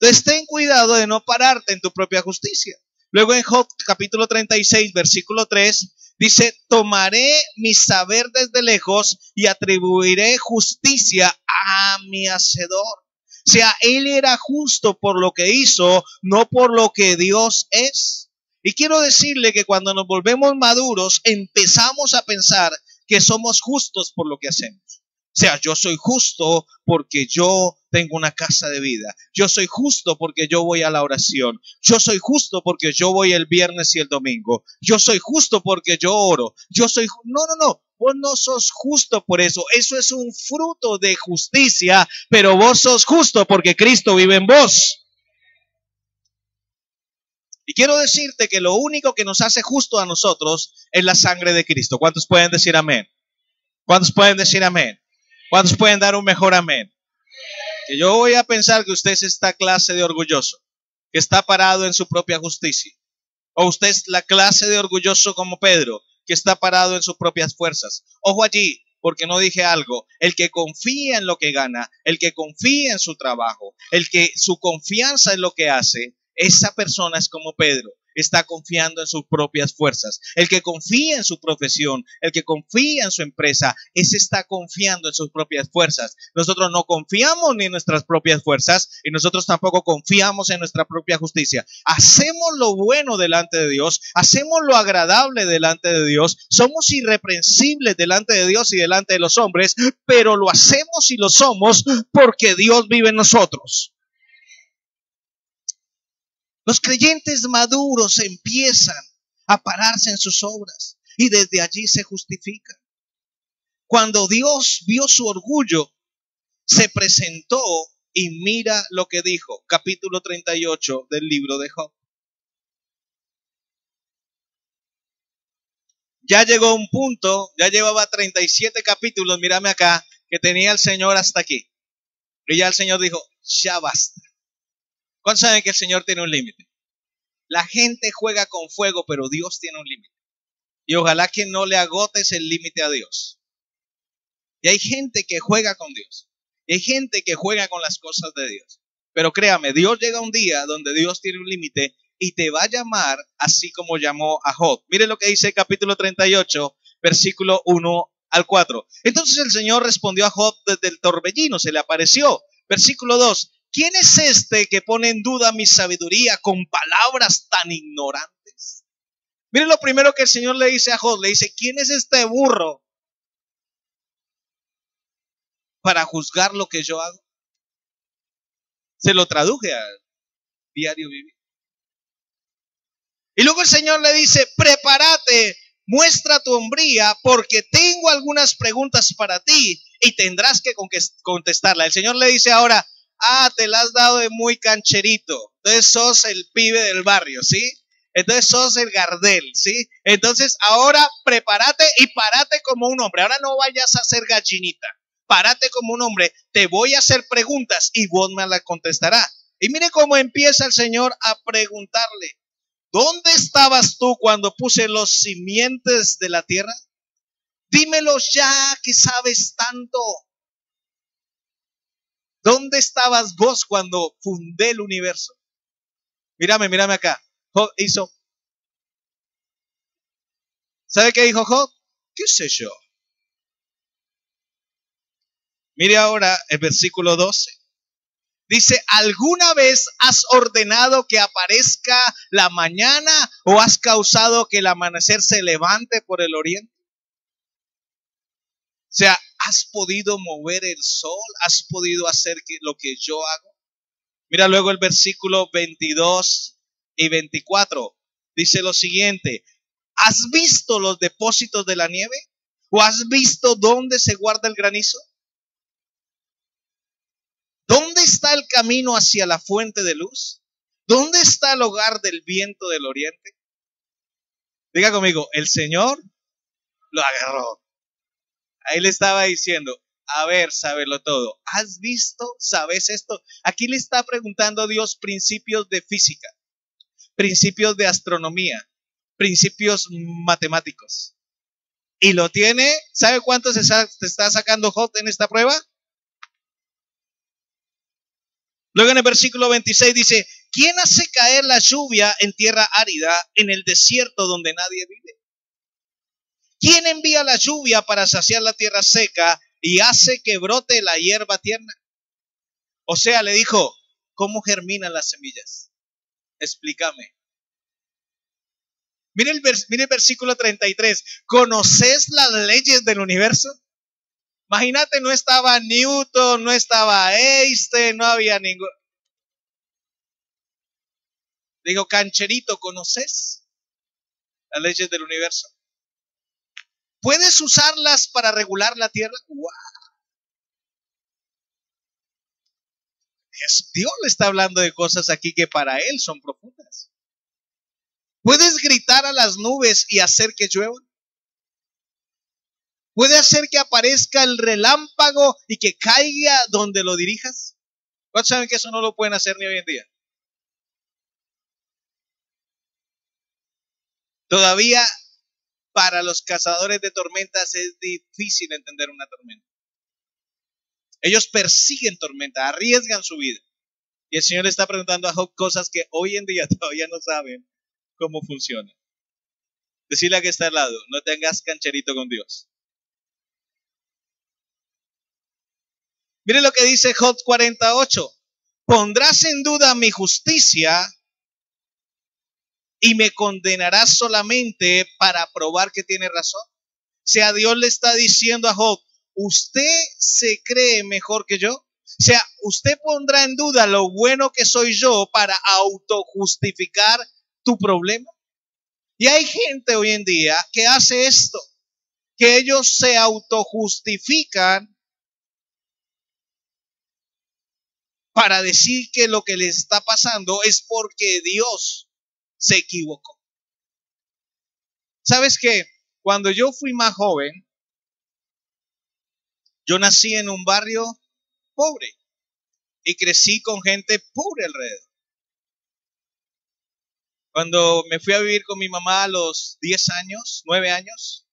Entonces ten cuidado de no pararte en tu propia justicia. Luego en Job capítulo 36, versículo 3, dice, tomaré mi saber desde lejos y atribuiré justicia a mi hacedor. O sea, él era justo por lo que hizo, no por lo que Dios es. Y quiero decirle que cuando nos volvemos maduros, empezamos a pensar que somos justos por lo que hacemos. O sea, yo soy justo porque yo tengo una casa de vida. Yo soy justo porque yo voy a la oración. Yo soy justo porque yo voy el viernes y el domingo. Yo soy justo porque yo oro. No. Vos no sos justo por eso. Eso es un fruto de justicia, pero vos sos justo porque Cristo vive en vos. Y quiero decirte que lo único que nos hace justo a nosotros es la sangre de Cristo. ¿Cuántos pueden decir amén? ¿Cuántos pueden decir amén? ¿Cuántos pueden dar un mejor amén? Que yo voy a pensar que usted es esta clase de orgulloso, que está parado en su propia justicia. O usted es la clase de orgulloso como Pedro, que está parado en sus propias fuerzas. Ojo allí, porque no dije algo. El que confía en lo que gana, el que confía en su trabajo, el que su confianza en lo que hace, esa persona es como Pedro. Está confiando en sus propias fuerzas. El que confía en su profesión, el que confía en su empresa, ese está confiando en sus propias fuerzas. Nosotros no confiamos ni en nuestras propias fuerzas y nosotros tampoco confiamos en nuestra propia justicia. Hacemos lo bueno delante de Dios, hacemos lo agradable delante de Dios, somos irreprensibles delante de Dios y delante de los hombres, pero lo hacemos y lo somos porque Dios vive en nosotros. Los creyentes maduros empiezan a pararse en sus obras y desde allí se justifican. Cuando Dios vio su orgullo, se presentó y mira lo que dijo. Capítulo 38 del libro de Job. Ya llegó un punto, ya llevaba 37 capítulos, mírame acá, que tenía el Señor hasta aquí. Y ya el Señor dijo, ya basta. ¿Cuántos saben que el Señor tiene un límite? La gente juega con fuego, pero Dios tiene un límite. Y ojalá que no le agotes el límite a Dios. Y hay gente que juega con Dios. Y hay gente que juega con las cosas de Dios. Pero créame, Dios llega un día donde Dios tiene un límite y te va a llamar así como llamó a Job. Mire lo que dice el capítulo 38, versículo 1 al 4. Entonces el Señor respondió a Job desde el torbellino, se le apareció. Versículo 2. ¿Quién es este que pone en duda mi sabiduría con palabras tan ignorantes? Mire lo primero que el Señor le dice a Job. Le dice, ¿quién es este burro para juzgar lo que yo hago? Se lo traduje al diario vivir. Y luego el Señor le dice, prepárate, muestra tu hombría, porque tengo algunas preguntas para ti y tendrás que contestarla. El Señor le dice ahora, te la has dado de muy cancherito. Entonces sos el pibe del barrio, ¿sí? Entonces sos el Gardel, ¿sí? Entonces ahora prepárate y párate como un hombre. Ahora no vayas a ser gallinita. Párate como un hombre. Te voy a hacer preguntas y vos me las contestarás. Y mire cómo empieza el Señor a preguntarle. ¿Dónde estabas tú cuando puse los simientes de la tierra? Dímelo ya que sabes tanto. ¿Dónde estabas vos cuando fundé el universo? Mírame acá. Job hizo. ¿Sabe qué dijo Job? ¿Qué sé yo? Mire ahora el versículo 12. Dice, ¿alguna vez has ordenado que aparezca la mañana o has causado que el amanecer se levante por el oriente? O sea, ¿has podido mover el sol? ¿Has podido hacer lo que yo hago? Mira luego el versículo 22 y 24. Dice lo siguiente, ¿has visto los depósitos de la nieve? ¿O has visto dónde se guarda el granizo? ¿Dónde está el camino hacia la fuente de luz? ¿Dónde está el hogar del viento del oriente? Diga conmigo, el Señor lo agarró. Ahí le estaba diciendo, a ver, sábelo todo. ¿Has visto? ¿Sabes esto? Aquí le está preguntando a Dios principios de física, principios de astronomía, principios matemáticos. Y lo tiene, ¿sabe cuánto se está sacando Job en esta prueba? Luego en el versículo 26 dice, ¿quién hace caer la lluvia en tierra árida, en el desierto donde nadie vive? ¿Quién envía la lluvia para saciar la tierra seca y hace que brote la hierba tierna? O sea, le dijo, ¿cómo germinan las semillas? Explícame. Mire el versículo 33. ¿Conoces las leyes del universo? Imagínate, no estaba Newton, no estaba Einstein, no había ningún. Digo, cancherito, ¿conoces las leyes del universo? ¿Puedes usarlas para regular la tierra? ¡Wow! Dios le está hablando de cosas aquí que para él son profundas. ¿Puedes gritar a las nubes y hacer que lluevan? ¿Puede hacer que aparezca el relámpago y que caiga donde lo dirijas? ¿Cuántos saben que eso no lo pueden hacer ni hoy en día? Todavía para los cazadores de tormentas es difícil entender una tormenta. Ellos persiguen tormenta, arriesgan su vida. Y el Señor le está preguntando a Job cosas que hoy en día todavía no saben cómo funcionan. Decirle a que está al lado, no tengas cancherito con Dios. Mire lo que dice Job 48. Pondrás en duda mi justicia y me condenarás solamente para probar que tiene razón. O sea, Dios le está diciendo a Job, ¿usted se cree mejor que yo? O sea, usted pondrá en duda lo bueno que soy yo para autojustificar tu problema. Y hay gente hoy en día que hace esto, que ellos se autojustifican para decir que lo que les está pasando es porque Dios se equivocó. ¿Sabes qué? Cuando yo fui más joven, yo nací en un barrio pobre y crecí con gente pobre alrededor. Cuando me fui a vivir con mi mamá a los 10 años, 9 años,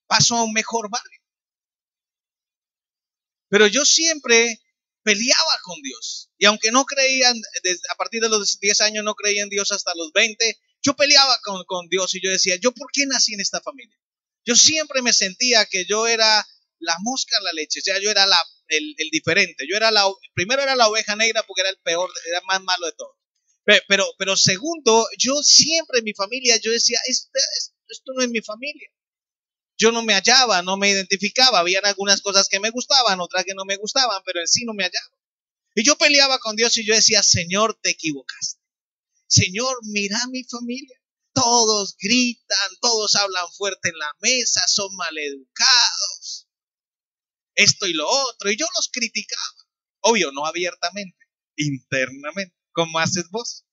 paso a un mejor barrio. Pero yo siempre peleaba con Dios. Y aunque no creían, a partir de los 10 años no creía en Dios hasta los 20, yo peleaba con Dios y yo decía, ¿yo por qué nací en esta familia? Yo siempre me sentía que yo era la mosca en la leche, o sea, yo era el diferente. Primero era la oveja negra porque era el peor, era más malo de todo. Pero segundo, yo siempre en mi familia, yo decía, esto no es mi familia. Yo no me hallaba, no me identificaba. Habían algunas cosas que me gustaban, otras que no me gustaban, pero en sí no me hallaba. Y yo peleaba con Dios y yo decía, Señor, te equivocaste. Señor, mira a mi familia. Todos gritan, todos hablan fuerte en la mesa, son maleducados. Esto y lo otro. Y yo los criticaba. Obvio, no abiertamente, internamente, como haces vos.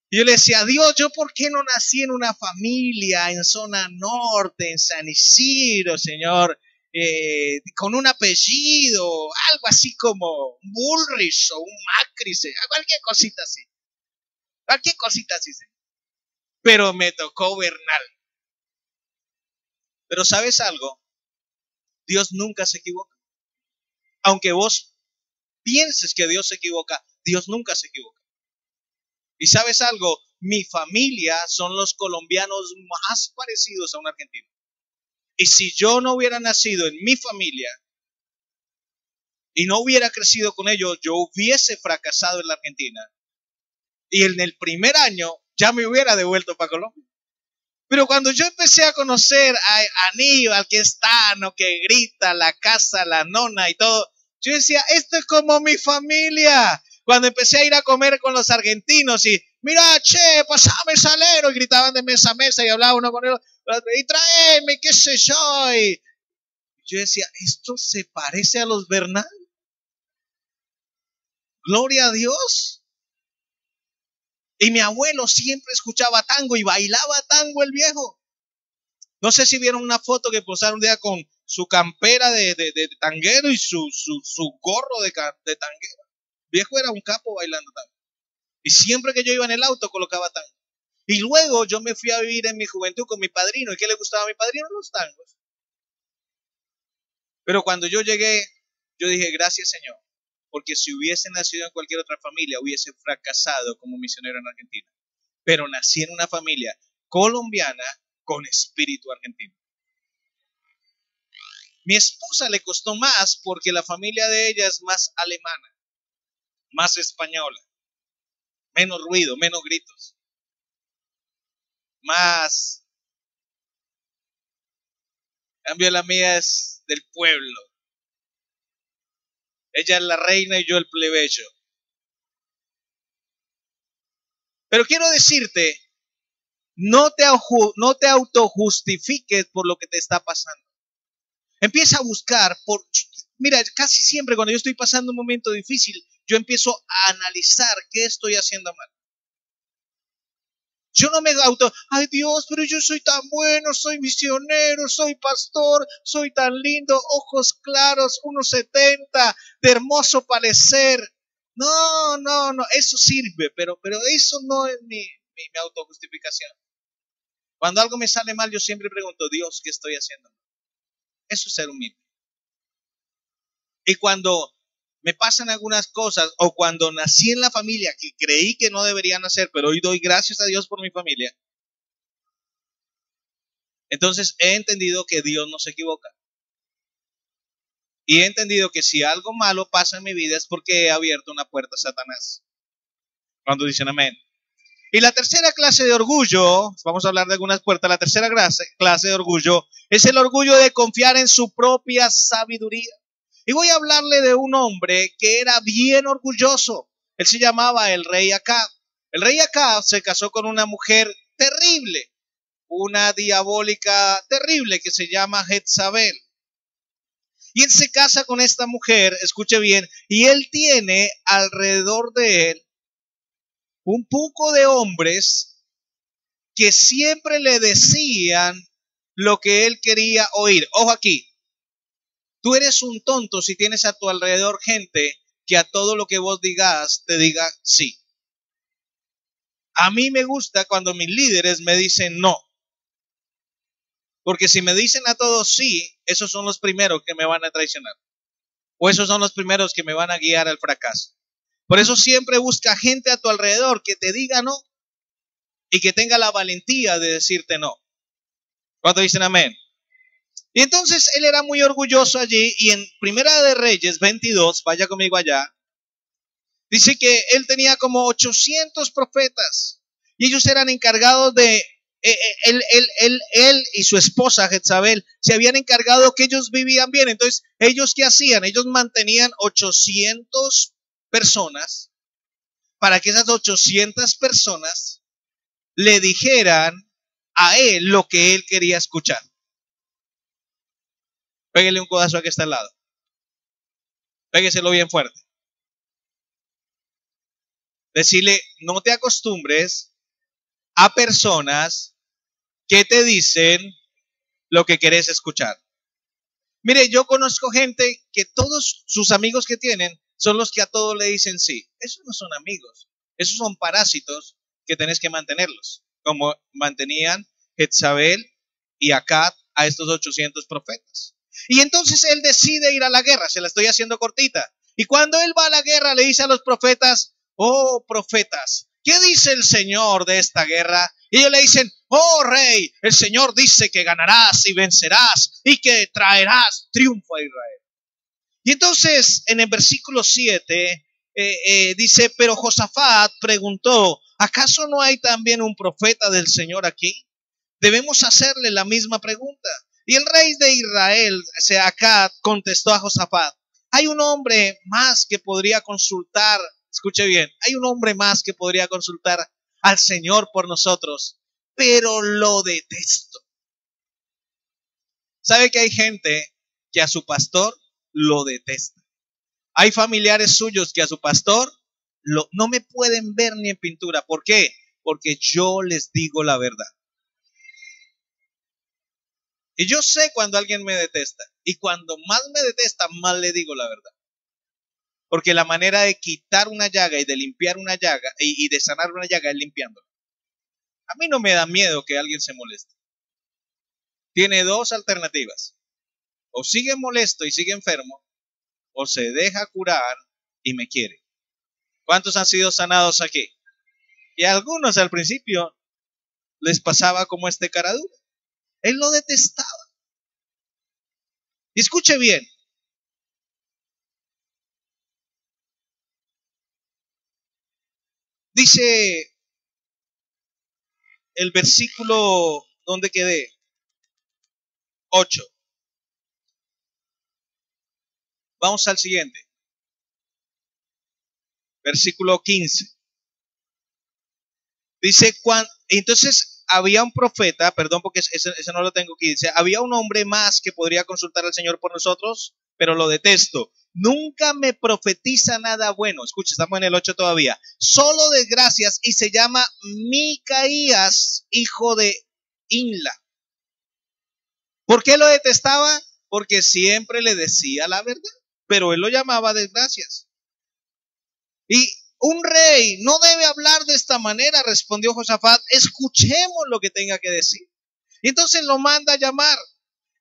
Y yo le decía, Dios, ¿yo por qué no nací en una familia en zona norte, en San Isidro, Señor, con un apellido, algo así como Bullrich o un Macri, cualquier cosita así. Cualquier cosita así, Señor. Pero me tocó Bernal. Pero ¿sabes algo? Dios nunca se equivoca. Aunque vos pienses que Dios se equivoca, Dios nunca se equivoca. Y ¿sabes algo? Mi familia son los colombianos más parecidos a un argentino. Y si yo no hubiera nacido en mi familia y no hubiera crecido con ellos, yo hubiese fracasado en la Argentina. Y en el primer año ya me hubiera devuelto para Colombia. Pero cuando yo empecé a conocer a Aníbal, que es Tano, que grita, la casa, la nona y todo, yo decía, esto es como mi familia. Cuando empecé a ir a comer con los argentinos y, mira, che, pasame el salero, y gritaban de mesa a mesa y hablaba uno con el otro, y tráeme, qué sé yo. Y yo decía, esto se parece a los Bernal. Gloria a Dios. Y mi abuelo siempre escuchaba tango y bailaba tango el viejo. No sé si vieron una foto que posaron un día con su campera de tanguero y su gorro de tanguero. El viejo era un capo bailando tango. Y siempre que yo iba en el auto colocaba tango. Y luego yo me fui a vivir en mi juventud con mi padrino. ¿Y qué le gustaba a mi padrino? Los tangos. Pero cuando yo llegué, yo dije, gracias Señor. Porque si hubiese nacido en cualquier otra familia, hubiese fracasado como misionero en Argentina. Pero nací en una familia colombiana con espíritu argentino. Mi esposa le costó más porque la familia de ella es más alemana, más española, menos ruido, menos gritos, más. En cambio la mía es del pueblo. Ella es la reina y yo el plebeyo. Pero quiero decirte, no te autojustifiques por lo que te está pasando. Empieza a buscar mira, casi siempre cuando yo estoy pasando un momento difícil, yo empiezo a analizar qué estoy haciendo mal. Yo no me ay Dios, pero yo soy tan bueno, soy misionero, soy pastor, soy tan lindo, ojos claros, 1.70, de hermoso parecer. No, eso sirve, pero eso no es mi autojustificación. Cuando algo me sale mal, yo siempre pregunto, Dios, ¿qué estoy haciendo mal? Eso es ser humilde. Y cuando me pasan algunas cosas, o cuando nací en la familia que creí que no debería nacer, pero hoy doy gracias a Dios por mi familia, entonces he entendido que Dios no se equivoca. Y he entendido que si algo malo pasa en mi vida es porque he abierto una puerta a Satanás. Cuando dicen amén. Y la tercera clase de orgullo, vamos a hablar de algunas puertas, la tercera clase de orgullo es el orgullo de confiar en su propia sabiduría. Y voy a hablarle de un hombre que era bien orgulloso. Él se llamaba el rey Acab. El rey Acab se casó con una mujer terrible, una diabólica terrible que se llama Jezabel. Y él se casa con esta mujer, escuche bien, y él tiene alrededor de él un poco de hombres que siempre le decían lo que él quería oír. Ojo aquí, tú eres un tonto si tienes a tu alrededor gente que a todo lo que vos digas te diga sí. A mí me gusta cuando mis líderes me dicen no. Porque si me dicen a todos sí, esos son los primeros que me van a traicionar. O esos son los primeros que me van a guiar al fracaso. Por eso siempre busca gente a tu alrededor que te diga no y que tenga la valentía de decirte no. ¿Cuántos dicen amén? Y entonces él era muy orgulloso allí, y en Primera de Reyes 22, vaya conmigo allá, dice que él tenía como 800 profetas y ellos eran encargados de, él y su esposa Jezabel se habían encargado que ellos vivían bien. Entonces, ¿ellos qué hacían? Ellos mantenían 800 personas para que esas 800 personas le dijeran a él lo que él quería escuchar. Pégale un codazo a que está al lado. Pégueselo bien fuerte. Decirle, no te acostumbres a personas que te dicen lo que querés escuchar. Mire, yo conozco gente que todos sus amigos que tienen son los que a todos le dicen sí. Esos no son amigos. Esos son parásitos que tenés que mantenerlos. Como mantenían Jezabel y Acab a estos 800 profetas. Y entonces él decide ir a la guerra. Se la estoy haciendo cortita. Y cuando él va a la guerra le dice a los profetas, oh profetas, ¿qué dice el Señor de esta guerra? Y ellos le dicen, oh rey, el Señor dice que ganarás y vencerás y que traerás triunfo a Israel. Y entonces en el versículo 7 dice, pero Josafat preguntó, ¿acaso no hay también un profeta del Señor aquí? Debemos hacerle la misma pregunta. Y el rey de Israel, Acab, contestó a Josafat, hay un hombre más que podría consultar, escuche bien, hay un hombre más que podría consultar al Señor por nosotros, pero lo detesto. ¿Sabe que hay gente que a su pastor lo detesta? Hay familiares suyos que a su pastor no me pueden ver ni en pintura. ¿Por qué? Porque yo les digo la verdad. Y yo sé cuando alguien me detesta. Y cuando más me detesta, más le digo la verdad. Porque la manera de quitar una llaga y de limpiar una llaga y de sanar una llaga es limpiándola. A mí no me da miedo que alguien se moleste. Tiene dos alternativas. O sigue molesto y sigue enfermo, o se deja curar y me quiere. ¿Cuántos han sido sanados aquí? Y a algunos al principio les pasaba como este cara dura. Él lo detestaba. Y escuche bien. Dice el versículo, ¿dónde quedé? 8. Vamos al siguiente. Versículo 15. Dice, entonces había un profeta, perdón porque ese no lo tengo aquí, dice, había un hombre más que podría consultar al Señor por nosotros, pero lo detesto. Nunca me profetiza nada bueno. Escucha, estamos en el 8 todavía. Solo desgracias, y se llama Micaías, hijo de Inla. ¿Por qué lo detestaba? Porque siempre le decía la verdad, pero él lo llamaba desgracias. Y un rey no debe hablar de esta manera, respondió Josafat. Escuchemos lo que tenga que decir. Y entonces lo manda a llamar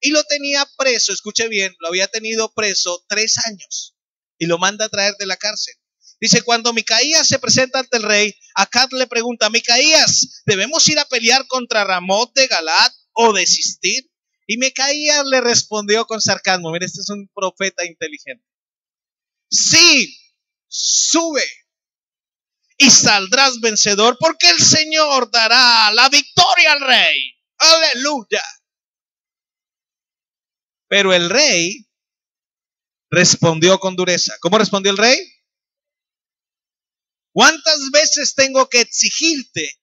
y lo tenía preso. Escuche bien, lo había tenido preso 3 años y lo manda a traer de la cárcel. Dice, cuando Micaías se presenta ante el rey, Acab le pregunta, Micaías, ¿debemos ir a pelear contra Ramot de Galaad o desistir? Y Micaías le respondió con sarcasmo. Mira, este es un profeta inteligente. Sí, sube y saldrás vencedor, porque el Señor dará la victoria al rey. Aleluya. Pero el rey respondió con dureza. ¿Cómo respondió el rey? ¿Cuántas veces tengo que exigirte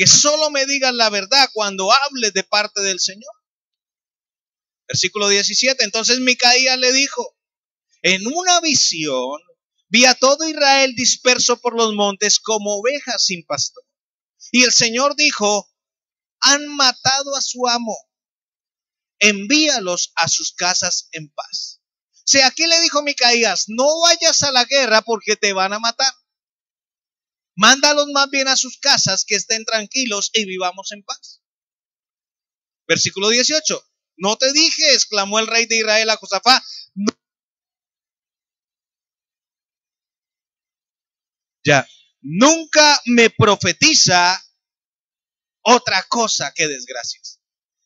que solo me digas la verdad cuando hables de parte del Señor. Versículo 17, entonces Micaías le dijo, en una visión vi a todo Israel disperso por los montes como ovejas sin pastor. Y el Señor dijo, han matado a su amo, envíalos a sus casas en paz. O sea, aquí le dijo Micaías, no vayas a la guerra porque te van a matar. Mándalos más bien a sus casas, que estén tranquilos y vivamos en paz. Versículo 18. No te dije, exclamó el rey de Israel a Josafat. No. Ya, nunca me profetiza otra cosa que desgracias.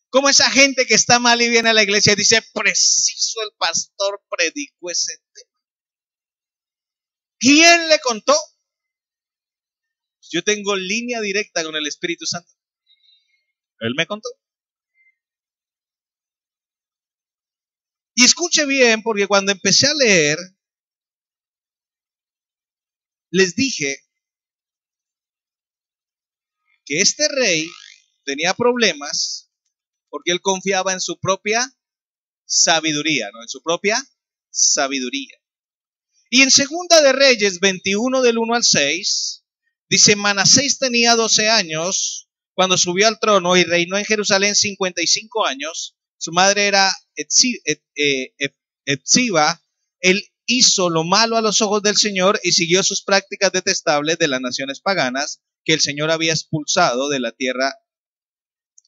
Como esa gente que está mal y viene a la iglesia y dice, preciso el pastor predicó ese tema. ¿Quién le contó? Yo tengo línea directa con el Espíritu Santo. Él me contó. Y escuche bien, porque cuando empecé a leer, les dije que este rey tenía problemas porque él confiaba en su propia sabiduría, ¿no? En su propia sabiduría. Y en Segunda de Reyes 21 del 1 al 6, dice, Manasés tenía 12 años cuando subió al trono y reinó en Jerusalén 55 años. Su madre era Epsiba. Él hizo lo malo a los ojos del Señor y siguió sus prácticas detestables de las naciones paganas que el Señor había expulsado de la tierra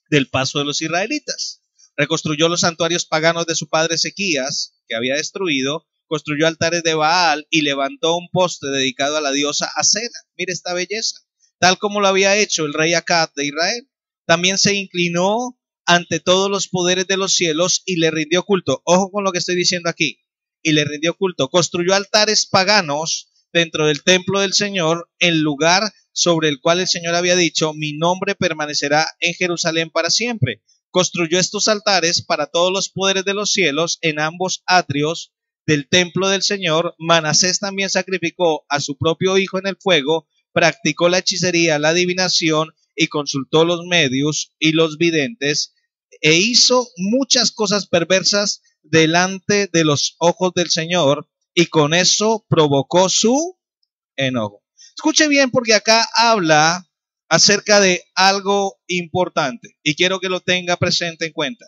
del paso de los israelitas. Reconstruyó los santuarios paganos de su padre Ezequías, que había destruido, construyó altares de Baal y levantó un poste dedicado a la diosa Acera. Mire esta belleza, tal como lo había hecho el rey Acab de Israel. También se inclinó ante todos los poderes de los cielos y le rindió culto. Ojo con lo que estoy diciendo aquí. Y le rindió culto. Construyó altares paganos dentro del templo del Señor, en lugar sobre el cual el Señor había dicho, mi nombre permanecerá en Jerusalén para siempre. Construyó estos altares para todos los poderes de los cielos en ambos atrios del templo del Señor. Manasés también sacrificó a su propio hijo en el fuego, practicó la hechicería, la adivinación y consultó los medios y los videntes e hizo muchas cosas perversas delante de los ojos del Señor y con eso provocó su enojo. Escuche bien porque acá habla acerca de algo importante y quiero que lo tenga presente en cuenta.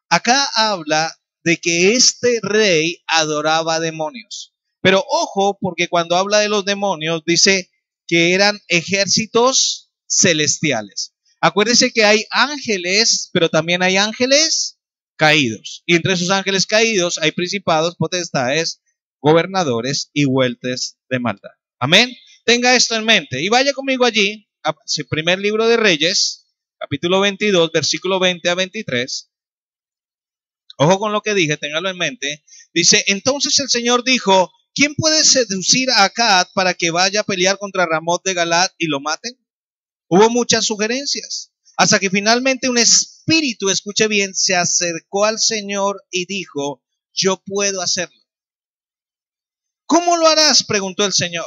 Acá habla de que este rey adoraba demonios. Pero ojo, porque cuando habla de los demonios dice que eran ejércitos celestiales. Acuérdense que hay ángeles, pero también hay ángeles caídos. Y entre esos ángeles caídos hay principados, potestades, gobernadores y huestes de maldad. Amén. Tenga esto en mente y vaya conmigo allí, primer libro de Reyes, capítulo 22, versículo 20 a 23. Ojo con lo que dije, téngalo en mente. Dice, entonces el Señor dijo, ¿quién puede seducir a Acab para que vaya a pelear contra Ramot de Galad y lo maten? Hubo muchas sugerencias, hasta que finalmente un espíritu, escuche bien, se acercó al Señor y dijo, yo puedo hacerlo. ¿Cómo lo harás?, preguntó el Señor.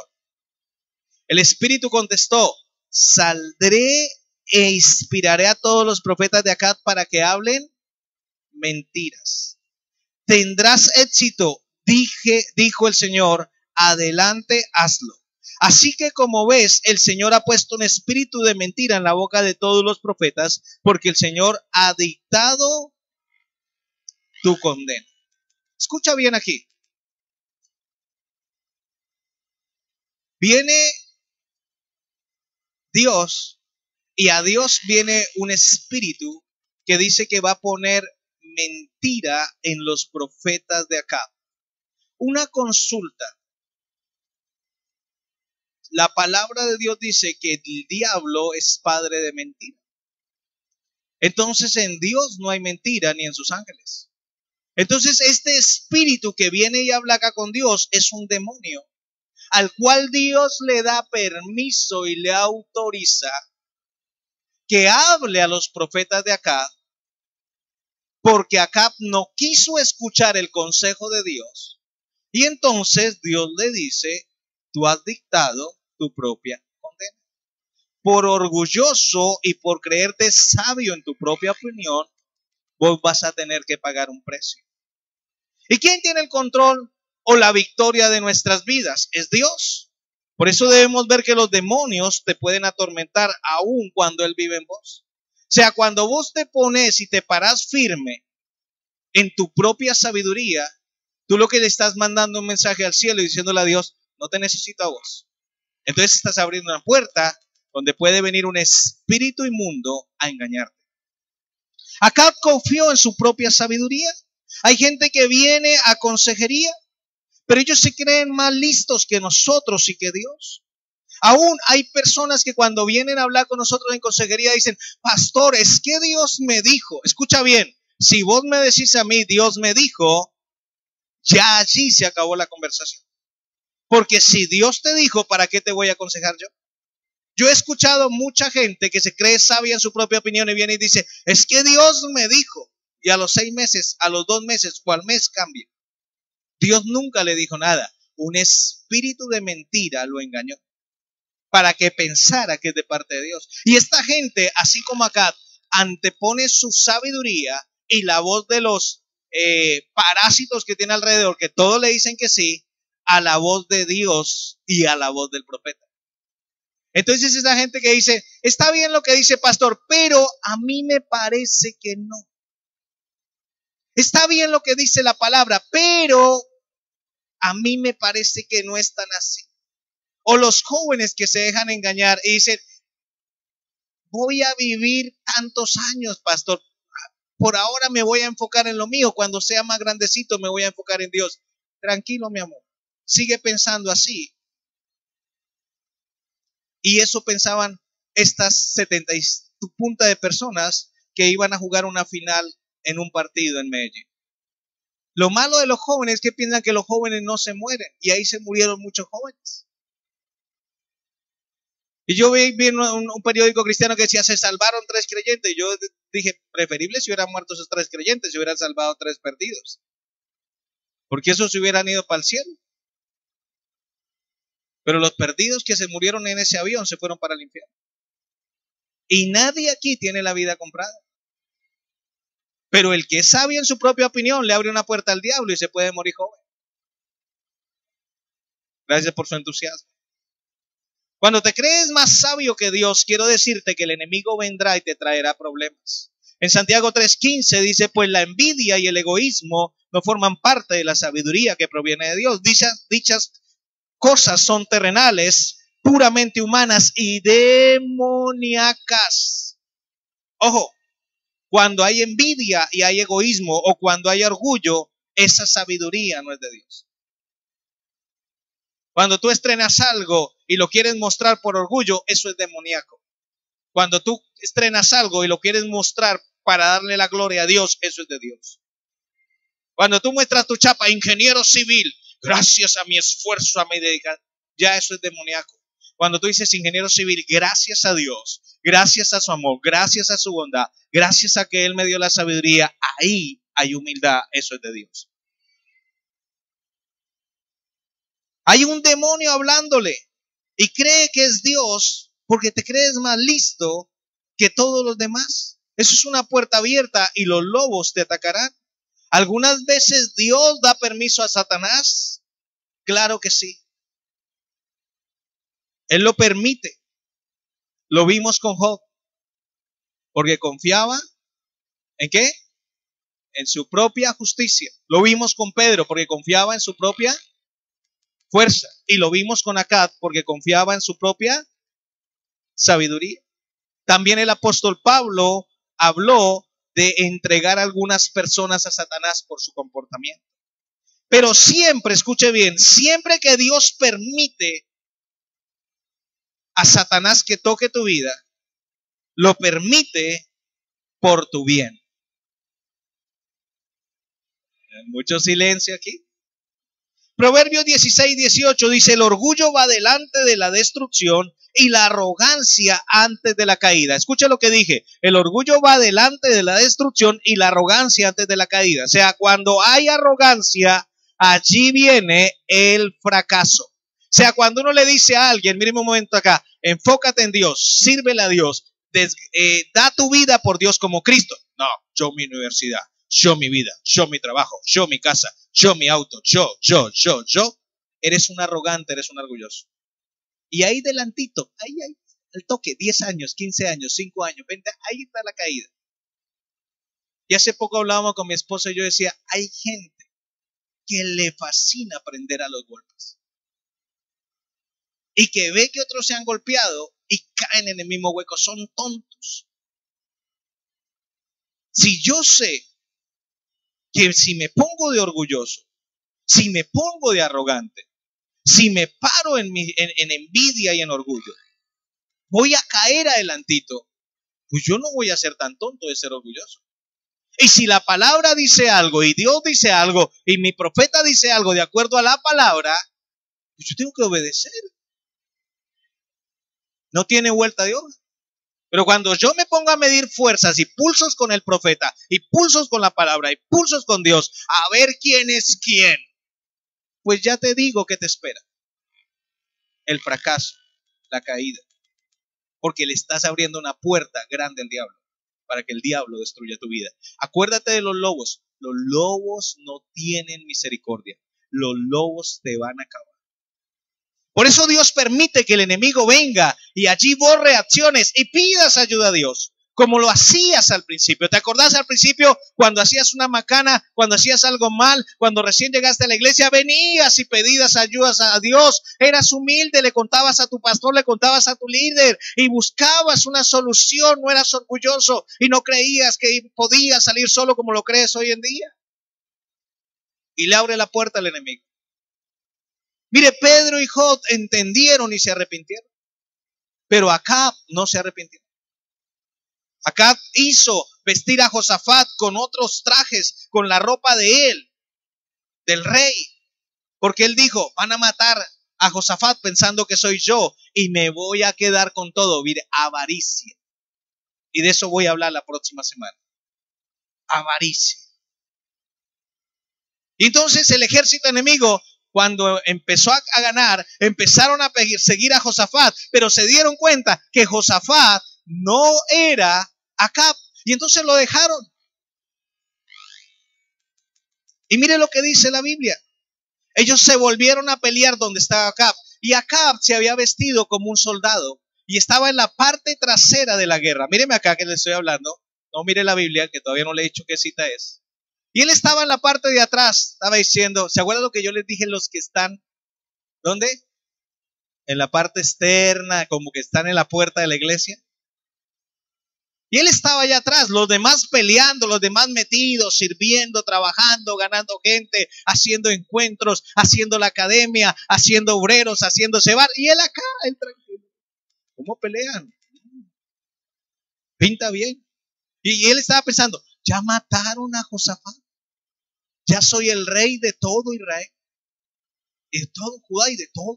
El espíritu contestó, saldré e inspiraré a todos los profetas de Acab para que hablen mentiras. Tendrás éxito, dijo el Señor, adelante, hazlo. Así que como ves, el Señor ha puesto un espíritu de mentira en la boca de todos los profetas, porque el Señor ha dictado tu condena. Escucha bien aquí. Viene Dios y a Dios viene un espíritu que dice que va a poner mentira en los profetas de Acab. Una consulta. La palabra de Dios dice que el diablo es padre de mentira. Entonces en Dios no hay mentira ni en sus ángeles. Entonces este espíritu que viene y habla acá con Dios es un demonio al cual Dios le da permiso y le autoriza que hable a los profetas de Acab, porque Acab no quiso escuchar el consejo de Dios. Y entonces Dios le dice, tú has dictado tu propia condena. por orgulloso y por creerte sabio en tu propia opinión, vos vas a tener que pagar un precio. ¿Y quién tiene el control o la victoria de nuestras vidas? Es Dios. Por eso debemos ver que los demonios te pueden atormentar aún cuando Él vive en vos. O sea, cuando vos te pones y te parás firme en tu propia sabiduría, tú lo que le estás mandando un mensaje al cielo y diciéndole a Dios, no te necesito a vos. Entonces estás abriendo una puerta donde puede venir un espíritu inmundo a engañarte. Acab confió en su propia sabiduría. Hay gente que viene a consejería, pero ellos se creen más listos que nosotros y que Dios. Aún hay personas que cuando vienen a hablar con nosotros en consejería dicen, pastor, es que Dios me dijo. Escucha bien, si vos me decís a mí, Dios me dijo, ya allí se acabó la conversación. Porque si Dios te dijo, ¿para qué te voy a aconsejar yo? Yo he escuchado mucha gente que se cree sabia en su propia opinión y viene y dice, es que Dios me dijo. Y a los 6 meses, a los 2 meses o al mes cambia. Dios nunca le dijo nada. Un espíritu de mentira lo engañó para que pensara que es de parte de Dios. Y esta gente, así como acá, antepone su sabiduría y la voz de los parásitos que tiene alrededor, que todos le dicen que sí, a la voz de Dios y a la voz del profeta. Entonces esa gente que dice, está bien lo que dice pastor, pero a mí me parece que no. Está bien lo que dice la palabra, pero a mí me parece que no es tan así. O los jóvenes que se dejan engañar y dicen, voy a vivir tantos años, pastor. Por ahora me voy a enfocar en lo mío. Cuando sea más grandecito me voy a enfocar en Dios. Tranquilo, mi amor. Sigue pensando así. Y eso pensaban estas 70 y punta de personas que iban a jugar una final en un partido en Medellín. Lo malo de los jóvenes es que piensan que los jóvenes no se mueren. Y ahí se murieron muchos jóvenes. Y yo vi un periódico cristiano que decía, se salvaron 3 creyentes. Y yo dije, preferible si hubieran muerto esos 3 creyentes, si hubieran salvado 3 perdidos. Porque esos se hubieran ido para el cielo. Pero los perdidos que se murieron en ese avión se fueron para el infierno. Y nadie aquí tiene la vida comprada. Pero el que es sabio en su propia opinión le abre una puerta al diablo y se puede morir joven. Gracias por su entusiasmo. Cuando te crees más sabio que Dios, quiero decirte que el enemigo vendrá y te traerá problemas. En Santiago 3:15 dice, pues la envidia y el egoísmo no forman parte de la sabiduría que proviene de Dios. Dichas cosas son terrenales, puramente humanas y demoníacas. Ojo, cuando hay envidia y hay egoísmo o cuando hay orgullo, esa sabiduría no es de Dios. Cuando tú estrenas algo y lo quieres mostrar por orgullo, eso es demoníaco. Cuando tú estrenas algo y lo quieres mostrar para darle la gloria a Dios, eso es de Dios. Cuando tú muestras tu chapa, ingeniero civil, gracias a mi esfuerzo, a mi dedicación, ya eso es demoníaco. Cuando tú dices ingeniero civil, gracias a Dios, gracias a su amor, gracias a su bondad, gracias a que Él me dio la sabiduría, ahí hay humildad, eso es de Dios. Hay un demonio hablándole y cree que es Dios porque te crees más listo que todos los demás. Eso es una puerta abierta y los lobos te atacarán. ¿Algunas veces Dios da permiso a Satanás? Claro que sí. Él lo permite. Lo vimos con Job. Porque confiaba ¿en qué? En su propia justicia. Lo vimos con Pedro porque confiaba en su propia fuerza. Y lo vimos con Acab porque confiaba en su propia sabiduría. También el apóstol Pablo habló de entregar a algunas personas a Satanás por su comportamiento. Pero siempre, escuche bien, siempre que Dios permite a Satanás que toque tu vida, lo permite por tu bien. Mucho silencio aquí. Proverbios 16:18 dice, el orgullo va delante de la destrucción y la arrogancia antes de la caída. Escucha lo que dije, el orgullo va delante de la destrucción y la arrogancia antes de la caída. O sea, cuando hay arrogancia, allí viene el fracaso. sea, cuando uno le dice a alguien, míreme un momento acá, enfócate en Dios, sírvele a Dios, da tu vida por Dios como Cristo. No, yo mi universidad, yo mi vida, yo mi trabajo, yo mi casa, yo mi auto, yo. Eres un arrogante, eres un orgulloso. Y ahí delantito, ahí, el toque, 10 años, 15 años, 5 años, 20, ahí está la caída. Y hace poco hablábamos con mi esposa y yo decía, hay gente que le fascina aprender a los golpes. Y que ve que otros se han golpeado y caen en el mismo hueco, son tontos. Si yo sé que si me pongo de orgulloso, si me pongo de arrogante, si me paro en envidia y en orgullo, voy a caer adelantito, pues yo no voy a ser tan tonto de ser orgulloso. Y si la palabra dice algo y Dios dice algo y mi profeta dice algo de acuerdo a la palabra, pues yo tengo que obedecer. No tiene vuelta de hoja. Pero cuando yo me pongo a medir fuerzas y pulsos con el profeta, y pulsos con la palabra, y pulsos con Dios, a ver quién es quién, pues ya te digo que te espera. El fracaso, la caída. Porque le estás abriendo una puerta grande al diablo, para que el diablo destruya tu vida. Acuérdate de los lobos. Los lobos no tienen misericordia. Los lobos te van a acabar. Por eso Dios permite que el enemigo venga y allí vos reacciones y pidas ayuda a Dios, como lo hacías al principio. ¿Te acordás al principio cuando hacías una macana, cuando hacías algo mal, cuando recién llegaste a la iglesia, venías y pedías ayudas a Dios? Eras humilde, le contabas a tu pastor, le contabas a tu líder y buscabas una solución, no eras orgulloso y no creías que podías salir solo como lo crees hoy en día. Y le abre la puerta al enemigo. Mire, Pedro y Job entendieron y se arrepintieron. Pero Acab no se arrepintió. Acab hizo vestir a Josafat con otros trajes, con la ropa de él, del rey. Porque él dijo, van a matar a Josafat pensando que soy yo y me voy a quedar con todo. Mire, avaricia. Y de eso voy a hablar la próxima semana. Avaricia. Y entonces el ejército enemigo, cuando empezó a ganar, empezaron a perseguir a Josafat, pero se dieron cuenta que Josafat no era Acab, y entonces lo dejaron. Y mire lo que dice la Biblia. Ellos se volvieron a pelear donde estaba Acab, y Acab se había vestido como un soldado, y estaba en la parte trasera de la guerra. Míreme acá que le estoy hablando, no mire la Biblia, que todavía no le he dicho qué cita es. Y él estaba en la parte de atrás, estaba diciendo, ¿se acuerdan lo que yo les dije? Los que están, ¿dónde? En la parte externa, como que están en la puerta de la iglesia. Y él estaba allá atrás, los demás peleando, los demás metidos, sirviendo, trabajando, ganando gente, haciendo encuentros, haciendo la academia, haciendo obreros, haciendo cebar. Y él acá, él tranquilo. ¿Cómo pelean? Pinta bien. Y él estaba pensando, ya mataron a Josafat. Ya soy el rey de todo Israel, y de todo Judá y de todo.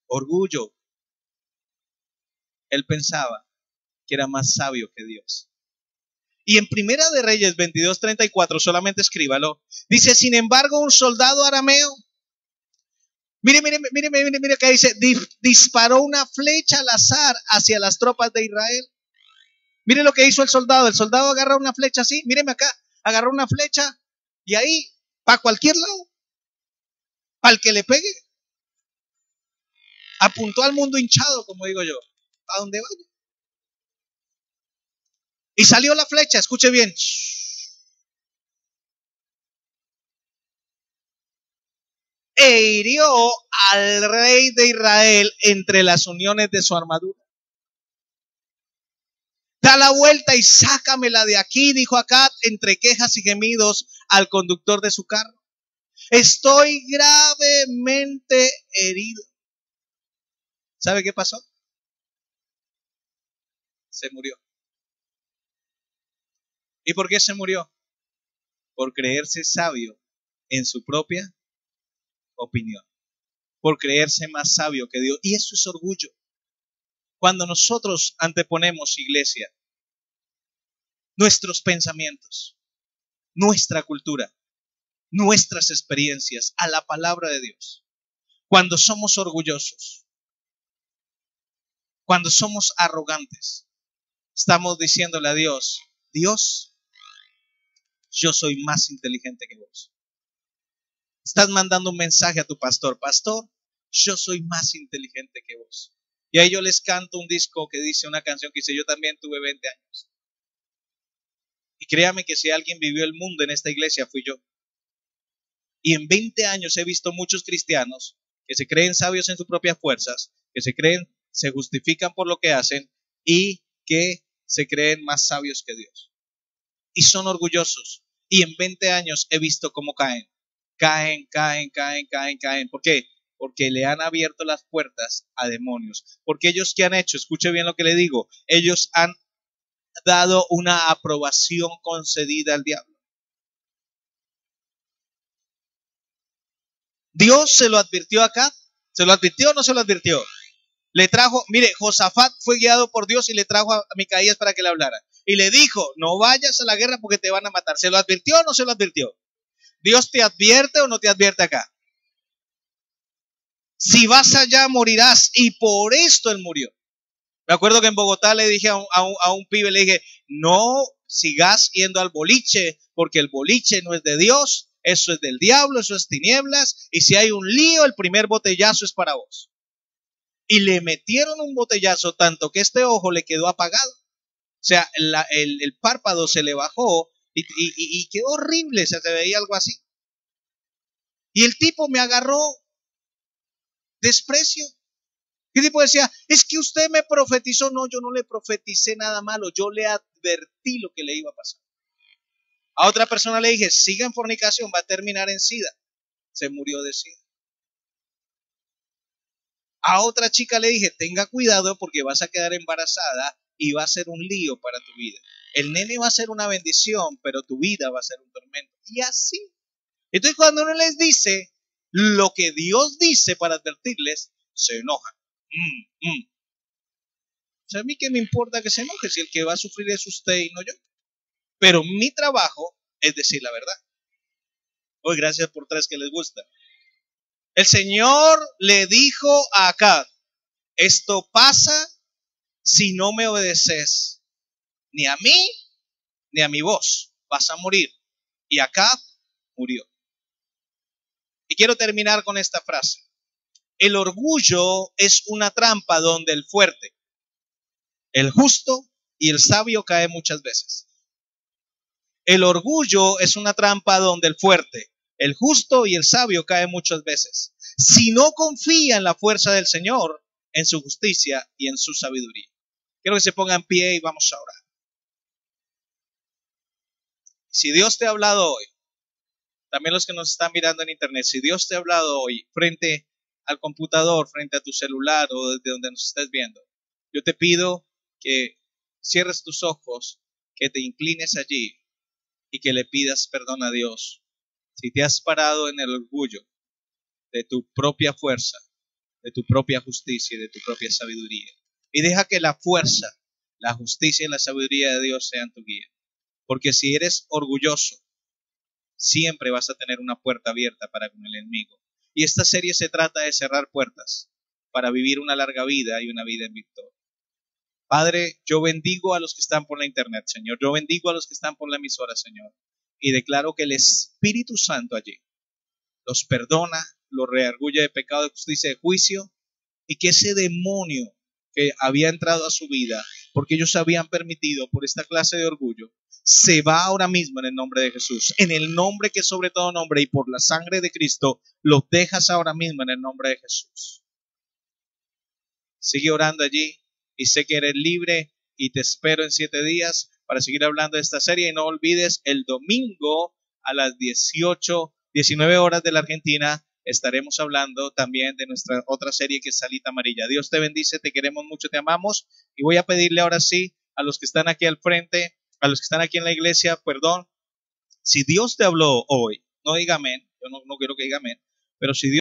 Orgullo. Él pensaba que era más sabio que Dios. Y en Primera de Reyes 22:34, solamente escríbalo, dice, sin embargo, un soldado arameo, mire que dice, disparó una flecha al azar hacia las tropas de Israel. Mire lo que hizo el soldado agarra una flecha así, míreme acá, agarró una flecha y ahí, para cualquier lado, para el que le pegue, apuntó al mundo hinchado, como digo yo, a donde vaya. Y salió la flecha, escuche bien. E hirió al rey de Israel entre las uniones de su armadura. Da la vuelta y sácamela de aquí, dijo Acab, entre quejas y gemidos al conductor de su carro. Estoy gravemente herido. ¿Sabe qué pasó? Se murió. ¿Y por qué se murió? Por creerse sabio en su propia opinión. Por creerse más sabio que Dios. Y eso es orgullo. Cuando nosotros anteponemos, iglesia, nuestros pensamientos, nuestra cultura, nuestras experiencias a la palabra de Dios. Cuando somos orgullosos, cuando somos arrogantes, estamos diciéndole a Dios, Dios, yo soy más inteligente que vos. Estás mandando un mensaje a tu pastor, pastor, yo soy más inteligente que vos. Y ahí yo les canto un disco que dice, una canción que dice, yo también tuve 20 años. Y créame que si alguien vivió el mundo en esta iglesia, fui yo. Y en 20 años he visto muchos cristianos que se creen sabios en sus propias fuerzas, que se justifican por lo que hacen y que se creen más sabios que Dios. Y son orgullosos. Y en 20 años he visto cómo caen. Caen. ¿Por qué? Porque le han abierto las puertas a demonios. Porque ellos, ¿qué han hecho? Escuche bien lo que le digo. Ellos han dado una aprobación concedida al diablo. Dios se lo advirtió acá. ¿Se lo advirtió o no se lo advirtió? Le trajo, mire, Josafat fue guiado por Dios y le trajo a Micaías para que le hablara. Y le dijo, no vayas a la guerra porque te van a matar. ¿Se lo advirtió o no se lo advirtió? ¿Dios te advierte o no te advierte acá? Si vas allá morirás, y por esto él murió. Me acuerdo que en Bogotá le dije a un pibe, le dije, no sigas yendo al boliche, porque el boliche no es de Dios, eso es del diablo, eso es tinieblas, y si hay un lío, el primer botellazo es para vos. Y le metieron un botellazo tanto que este ojo le quedó apagado. O sea, el párpado se le bajó y quedó horrible, se veía algo así. Y el tipo me agarró desprecio. ¿Qué tipo decía? Es que usted me profetizó. No, yo no le profeticé nada malo, yo le advertí lo que le iba a pasar. A otra persona le dije, siga en fornicación, va a terminar en SIDA. Se murió de SIDA. A otra chica le dije, tenga cuidado porque vas a quedar embarazada y va a ser un lío para tu vida. El nene va a ser una bendición, pero tu vida va a ser un tormento. Y así. Entonces cuando uno les dice lo que Dios dice para advertirles, se enojan. O sea, a mí qué me importa que se enoje si el que va a sufrir es usted y no yo. Pero mi trabajo es decir la verdad. Hoy gracias por 3 que les gusta. El Señor le dijo a Acab, esto pasa si no me obedeces ni a mí ni a mi voz, vas a morir. Y Acab murió. Y quiero terminar con esta frase. El orgullo es una trampa donde el fuerte, el justo y el sabio caen muchas veces. El orgullo es una trampa donde el fuerte, el justo y el sabio caen muchas veces. Si no confía en la fuerza del Señor, en su justicia y en su sabiduría. Quiero que se pongan en pie y vamos a orar. Si Dios te ha hablado hoy, también los que nos están mirando en internet, si Dios te ha hablado hoy frente al computador, frente a tu celular o desde donde nos estés viendo, yo te pido que cierres tus ojos, que te inclines allí y que le pidas perdón a Dios. Si te has parado en el orgullo de tu propia fuerza, de tu propia justicia y de tu propia sabiduría, y deja que la fuerza, la justicia y la sabiduría de Dios sean tu guía. Porque si eres orgulloso, siempre vas a tener una puerta abierta para con el enemigo. Y esta serie se trata de cerrar puertas para vivir una larga vida y una vida en victoria. Padre, yo bendigo a los que están por la internet, Señor. Yo bendigo a los que están por la emisora, Señor. Y declaro que el Espíritu Santo allí los perdona, los redarguye de pecado, de justicia y de juicio. Y que ese demonio que había entrado a su vida, porque ellos habían permitido por esta clase de orgullo, se va ahora mismo en el nombre de Jesús, en el nombre que es sobre todo nombre, y por la sangre de Cristo, los dejas ahora mismo en el nombre de Jesús. Sigue orando allí y sé que eres libre y te espero en 7 días para seguir hablando de esta serie. Y no olvides, el domingo a las 19 horas de la Argentina, estaremos hablando también de nuestra otra serie que es Salita Amarilla. Dios te bendice, te queremos mucho, te amamos. Y voy a pedirle ahora sí a los que están aquí al frente, a los que están aquí en la iglesia, perdón. Si Dios te habló hoy, no diga amén, yo no quiero que diga amén, pero si Dios